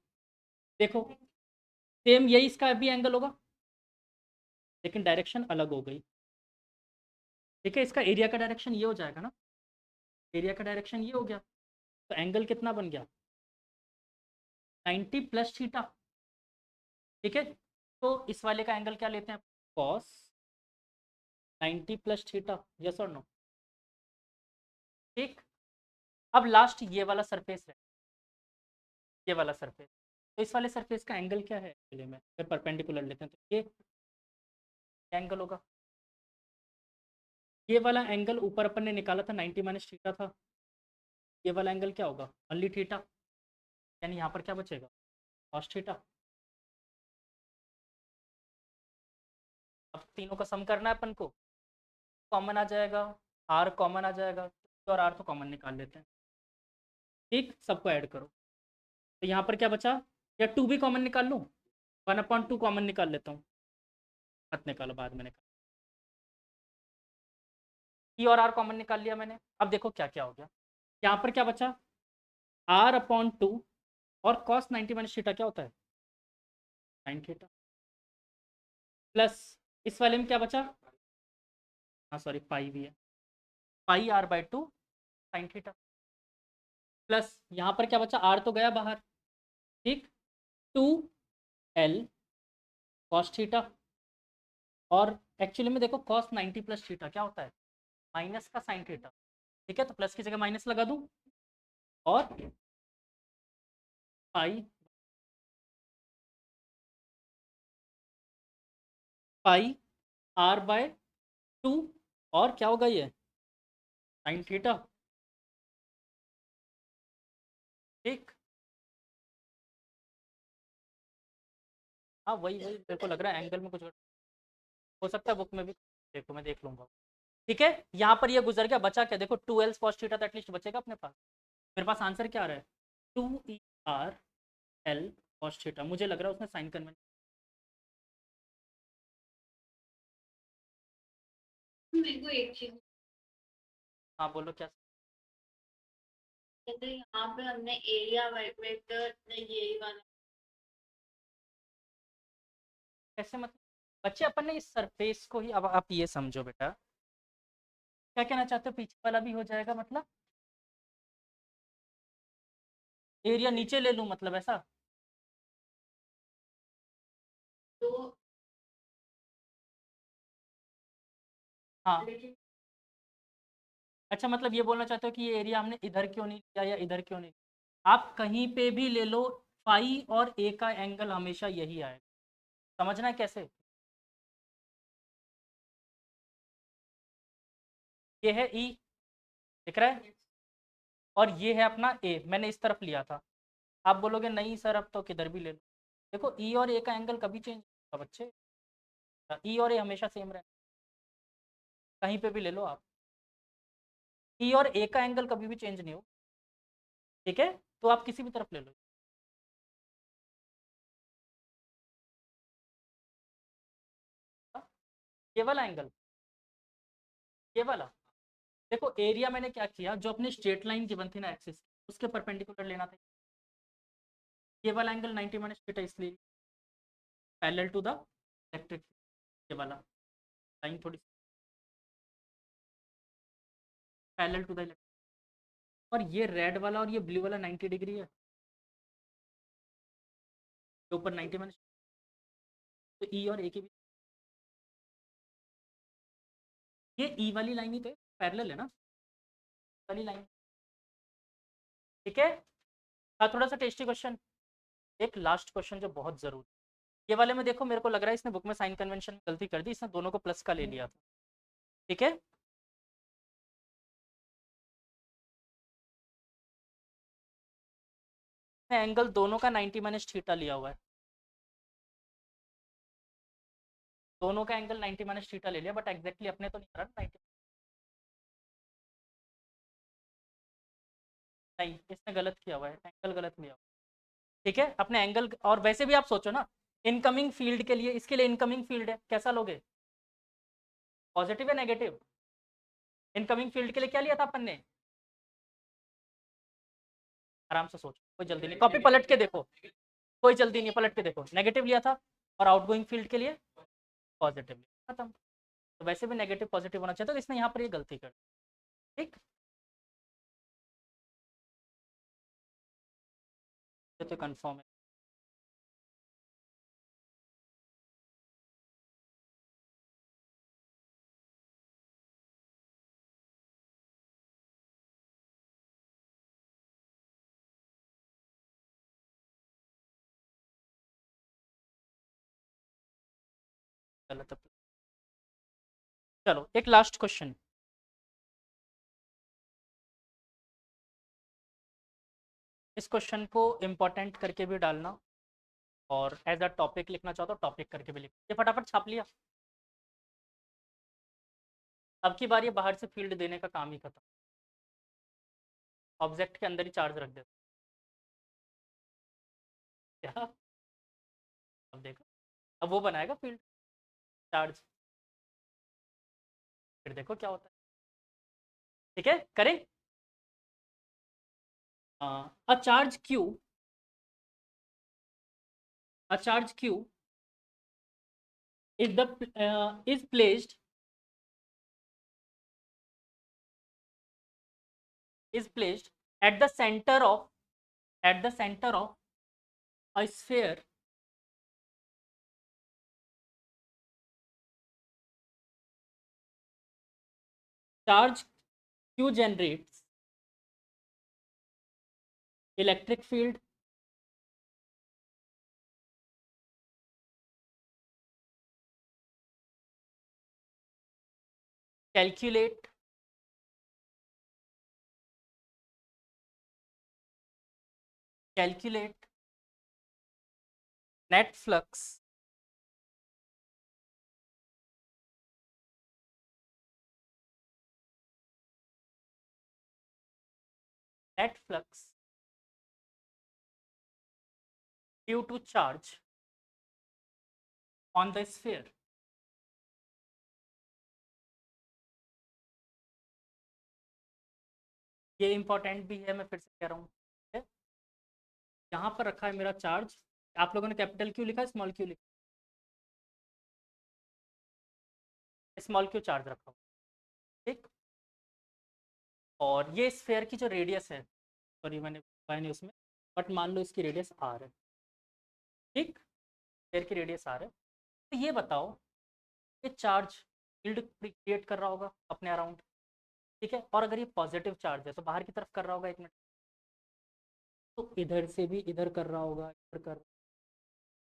देखो, सेम यही इसका भी एंगल होगा, लेकिन डायरेक्शन अलग हो गई। ठीक है, इसका एरिया का डायरेक्शन ये हो जाएगा ना, एरिया का डायरेक्शन ये हो गया, तो एंगल कितना बन गया, 90 प्लस थीटा। ठीक है, तो इस वाले का एंगल क्या लेते हैं, कॉस 90 प्लस थीटा, यस और नो। ठीक, अब लास्ट ये वाला सरफेस है, ये वाला सरफेस, तो इस वाले सरफेस का एंगल क्या है एक्चुअली में, फिर परपेंडिकुलर लेते हैं तो ये एंगल होगा। ये वाला एंगल ऊपर अपन ने निकाला था 90 माइनस थीटा था, ये वाला एंगल क्या होगा, ओनली थीटा, यानी यहाँ पर क्या बचेगा, कॉस थीटा। अब तीनों का सम करना है अपन को, कॉमन आ जाएगा, आर कॉमन आ जाएगा, और आर तो कॉमन निकाल लेते हैं। ठीक, सबको ऐड करो, तो यहाँ पर क्या बचा, या 2 भी कॉमन निकाल लूँ, 1/2 कॉमन निकाल लेता हूँ, मत निकालो बाद में निकाल, ई और आर कॉमन निकाल लिया मैंने। अब देखो क्या क्या हो गया, यहाँ पर क्या बचा, r/2, और cos 90 माइनस थीटा क्या होता है, sin थीटा, प्लस इस वाले में क्या बचा, हाँ सॉरी पाई भी है, पाई r/2 sin थीटा, प्लस यहाँ पर क्या बचा, r तो गया बाहर, ठीक, 2l cos थीटा, और एक्चुअली में देखो cos 90 प्लस थीटा क्या होता है, माइनस का sin थीटा। ठीक है, तो प्लस की जगह माइनस लगा दूं, और पाई पाई r/2, और क्या होगा ये, sin थीटा। ठीक, हाँ वही वही मेरे को लग रहा है एंगल में कुछ हो सकता है, बुक में भी देखो, मैं देख लूंगा। ठीक है, यहाँ पर ये गुजर गया, बचा क्या देखो, 2l cos थीटा तो एटलीस्ट बचेगा अपने पास। मेरे पास आंसर क्या आ रहा है, 2er cos थीटा, मुझे लग रहा है उसने साइन कन्वेंशन। मेरे को एक चीज, हाँ बोलो क्या, जैसे यहाँ पे हमने एरिया वेक्टर यही वाला, कैसे मतलब, बच्चे अपन ने इस सरफेस को ही, अब आप ये समझो बेटा, क्या कहना चाहते हो, पीछे वाला भी हो जाएगा मतलब, एरिया नीचे ले लूँ मतलब ऐसा, तो हाँ। लेकिन अच्छा मतलब ये बोलना चाहते हो कि ये एरिया हमने इधर क्यों नहीं लिया या इधर क्यों नहीं, आप कहीं पे भी ले लो, फाई और ए का एंगल हमेशा यही आएगा, समझना है कैसे, ये है ई, दिख रहा है, और ये है अपना ए, मैंने इस तरफ लिया था। आप बोलोगे नहीं सर अब तो किधर भी ले लो, देखो ई और ए का एंगल कभी चेंज होगा बच्चे, ई और ए हमेशा सेम रहे, कहीं पे भी ले लो आप, ई और ए का एंगल कभी भी चेंज नहीं हो। ठीक है, तो आप किसी भी तरफ ले लो, ये वाला एंगल, ये वाला, देखो एरिया मैंने क्या किया, जो अपनी स्ट्रेट लाइन गिवन थी ना एक्सिस, उसके परपेंडिकुलर लेना था, ये वाला एंगल 90 माइनस थीटा, इसलिए पैरेलल टू द इलेक्ट्रिक, ये वाला लाइन थोड़ी पैरेलल टू द इलेक्ट्रिक, और ये रेड वाला और ये ब्लू वाला 90 डिग्री है, के ऊपर 90 माइनस, तो ई और ए के बीच, ये ई वाली लाइन ही तो पैरेलल है ना, वाली लाइन। ठीक है, थोड़ा सा टेस्टी क्वेश्चन, एक लास्ट क्वेश्चन जो बहुत जरूरी, ये वाले में देखो मेरे को लग रहा है इसने बुक में साइन कन्वेंशन में गलती कर दी, इसने दोनों को प्लस का ले लिया था। ठीक है, एंगल दोनों का 90 माइनस थीटा लिया हुआ है, दोनों का एंगल 90 माइनस थीटा ले लिया, बट एग्जैक्टली अपने तो नहीं आ रहा 90। नहीं, इसने गलत किया हुआ है, एंगल गलत लिया हुआ है। ठीक है, अपने एंगल। और वैसे भी आप सोचो ना, इनकमिंग फील्ड के लिए, इसके लिए इनकमिंग फील्ड है, कैसा लोगे, पॉजिटिव या नेगेटिव? इनकमिंग फील्ड के लिए क्या लिया था अपन ने? आराम से सोचो, कोई जल्दी नहीं, कॉपी पलट के देखो, कोई जल्दी नहीं, पलट के देखो। नेगेटिव लिया था, और आउटगोइंग फील्ड के लिए पॉजिटिव, खत्म। तो वैसे भी नेगेटिव पॉजिटिव होना चाहिए, तो इसने यहाँ पर ये गलती कर। ठीक, तो कंफर्म है। गलत है। चलो एक लास्ट क्वेश्चन। इस क्वेश्चन को इम्पोर्टेंट करके भी डालना, और एज अ टॉपिक लिखना चाहो तो टॉपिक करके भी लिख, ये फटाफट छाप लिया। अब की बार ये बाहर से फील्ड देने का काम ही खत्म, ऑब्जेक्ट के अंदर ही चार्ज रख देते। क्या? अब देखो, अब वो बनाएगा फील्ड चार्ज, फिर देखो क्या होता है। ठीक है, करें। A charge Q, a charge q is the is placed at the center of a sphere charge q generates electric field calculate net flux due to charge on the sphere। ये important भी है, मैं फिर से कह रहा हूँ। यहाँ पर रखा है मेरा चार्ज, आप लोगों ने कैपिटल क्यू लिखा है, स्मॉल क्यू लिखा है, स्मॉल क्यू चार्ज रखा हो। ठीक, और ये स्फेयर की जो रेडियस है, सॉरी मैंने बताया नहीं उसमें, बट मान लो इसकी रेडियस आर है। ठीक, स्फेयर की रेडियस आर है। तो ये बताओ, ये चार्ज फील्ड क्रिएट कर रहा होगा अपने अराउंड। ठीक है, और अगर ये पॉजिटिव चार्ज है तो बाहर की तरफ कर रहा होगा, एक मिनट, तो इधर से भी इधर कर रहा होगा, इधर कर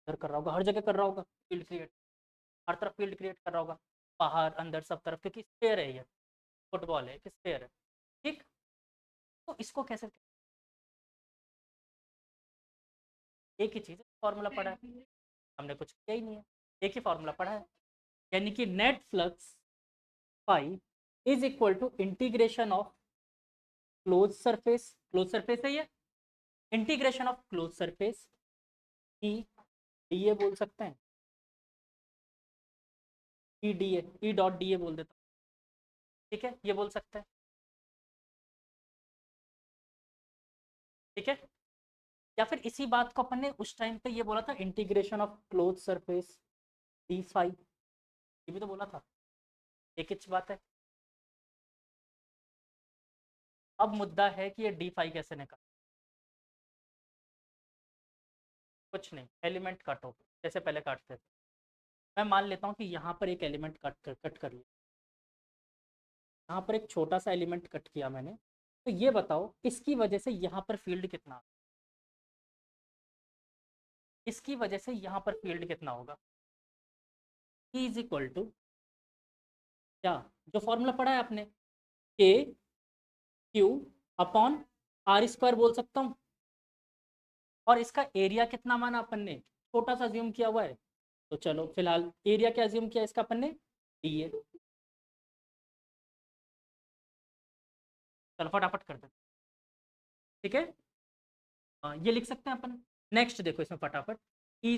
रहा होगा, हर जगह कर रहा होगा फील्ड क्रिएट, हर तरफ फील्ड क्रिएट कर रहा होगा, बाहर अंदर सब तरफ, क्योंकि स्फेयर है ये, फुटबॉल है, एक स्फेयर है। ठीक, तो इसको कैसे, एक ही चीज़ है, फॉर्मूला पढ़ा है, हमने कुछ किया ही नहीं है, एक ही फॉर्मूला पढ़ा है, यानी कि net flux phi is equal to integration of close surface है ये, integration of close surface E D A बोल सकते हैं, E D A, E dot D A बोल देता हूँ। ठीक है, ये बोल सकते हैं। ठीक है, या फिर इसी बात को अपन ने उस टाइम पे ये बोला था, integration of close surface D phi, ये भी तो बोला था, एक ही बात है। अब मुद्दा है कि ये डी फाई कैसे निकाल, कुछ नहीं, एलिमेंट काटो जैसे पहले काटते थे। मैं मान लेता हूँ कि यहाँ पर एक एलिमेंट कट कर लिया, यहाँ पर एक छोटा सा एलिमेंट कट किया मैंने, तो ये बताओ इसकी वजह से यहाँ पर फील्ड कितना, इसकी वजह से यहाँ पर फील्ड कितना होगा। E इज इक्वल टू क्या, जो फॉर्मूला पढ़ा है आपने, के क्यू अपॉन आर स्क्वायर बोल सकता हूँ, और इसका एरिया कितना माना अपन ने, छोटा सा ज्यूम किया हुआ है, तो चलो फिलहाल एरिया क्या अज्यूम किया इसका अपन ने, डी ए। चलो फटाफट कर दे, ठीक है। ये लिख सकते हैं अपन। नेक्स्ट देखो इसमें फटाफट, ई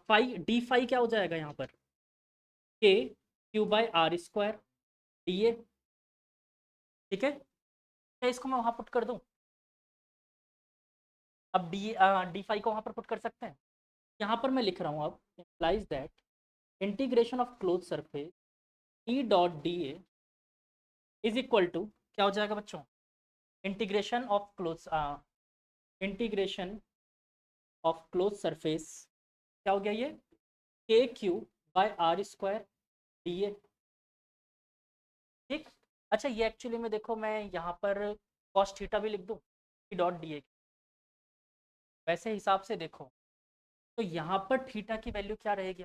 फाई डी फाई क्या हो जाएगा यहाँ पर, K Q by R square D A, ठीक है। क्या इसको मैं वहाँ पुट कर दूँ, अब डी फाई को वहाँ पर पुट कर सकते हैं। यहाँ पर मैं लिख रहा हूँ अब, implies that integration of close surface E dot D A is equal to क्या हो जाएगा बच्चों, integration of close integration of close surface क्या हो गया ये, K Q by R square D A, ठीक। अच्छा ये एक्चुअली में देखो मैं यहाँ पर कॉस थीटा भी लिख दूँ डॉट डी ए, वैसे हिसाब से देखो तो यहाँ पर थीटा की वैल्यू क्या रहेगी,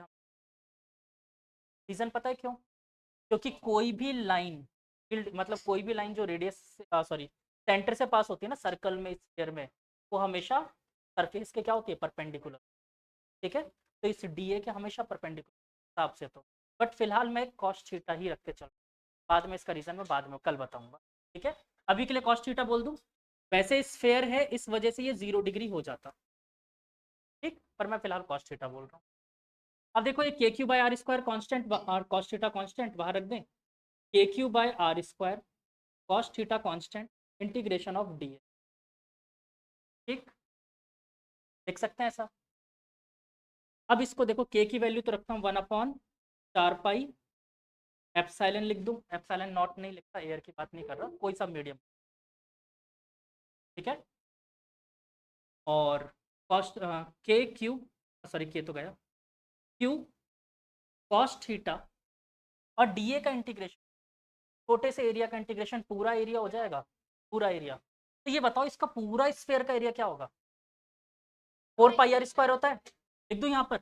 रीज़न पता है क्यों, क्योंकि कोई भी लाइन फील्ड मतलब कोई भी लाइन जो रेडियस सॉरी सेंटर से पास होती है ना सर्कल में स्फीयर में, वो हमेशा सरफेस के क्या होती है, परपेंडिकुलर, ठीक है। तो इस डी ए के हमेशा परपेंडिकुलर हिसाब से, तो बट फिलहाल मैं कॉस थीटा ही रख के चल, बाद में इसका रीज़न मैं बाद में कल बताऊंगा, ठीक है। अभी के लिए कॉस थीटा बोल दूँ, वैसे स्फेयर है इस वजह से ये 0 डिग्री हो जाता, ठीक, पर मैं फिलहाल कॉस थीटा बोल रहा हूँ। अब देखो ये K Q by R square constant और कॉस थीटा कॉन्स्टेंट बाहर रख दें, K Q by R square cos theta constant integration of D A, ठीक, लिख सकते हैं ऐसा। अब इसको देखो के की वैल्यू तो रखता हूँ 1/4 पाई एप्सिलॉन लिख दूँ, एप्सिलॉन नॉट नहीं लिखता, एयर की बात नहीं कर रहा, कोई सा मीडियम, ठीक है। और कॉस्ट के क्यू सॉरी के तो गया, क्यू कॉस थीटा और डी ए का इंटीग्रेशन, छोटे से एरिया का इंटीग्रेशन पूरा एरिया हो जाएगा, पूरा एरिया। तो ये बताओ इसका पूरा स्फेयर का एरिया क्या होगा, 4 पाई आर स्क्वायर होता है, लिख दूँ यहाँ पर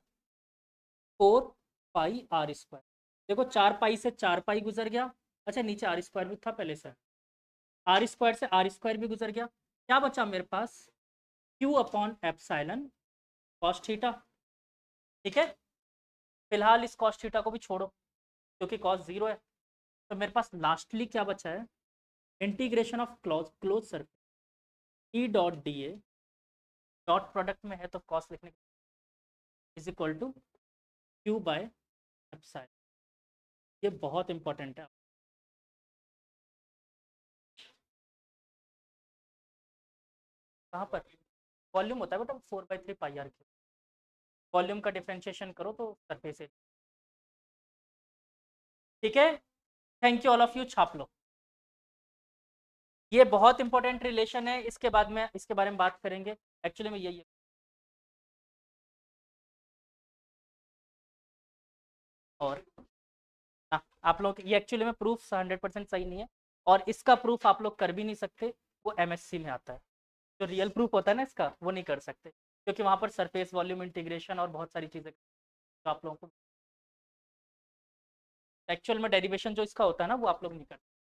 4 पाई आर स्क्वायर, देखो 4 पाई से 4 पाई गुजर गया, अच्छा नीचे आर स्क्वायर भी था पहले से, आर स्क्वायर से आर स्क्वायर भी गुजर गया, क्या बचा मेरे पास, q upon epsilon cos theta, ठीक है। फिलहाल इस कॉस थीटा को भी छोड़ो क्योंकि कॉस 0 है, तो मेरे पास लास्टली क्या बचा है, integration of close surface E dot D A, dot product में है तो कॉस लिखने is equal to Q by epsilon, ये बहुत इंपॉर्टेंट है। कहाँ पर वॉल्यूम होता है बेटा 4/3 पाई आर क्यू, वॉल्यूम का डिफरेंशिएशन करो तो सरफेस है, ठीक है। Thank you all of you, छाप लो, ये बहुत इंपॉर्टेंट रिलेशन है, इसके बाद में इसके बारे में बात करेंगे, एक्चुअली में यही है। और आप लोग ये एक्चुअली में प्रूफ 100% सही नहीं है, और इसका प्रूफ आप लोग कर भी नहीं सकते, वो एमएससी में आता है, जो रियल प्रूफ होता है ना इसका वो नहीं कर सकते, क्योंकि वहाँ पर सरफेस वॉल्यूम इंटीग्रेशन और बहुत सारी चीज़ें तो आप लोगों को एक्चुअल में डेरिवेशन जो इसका होता है ना वो आप लोग नहीं करते।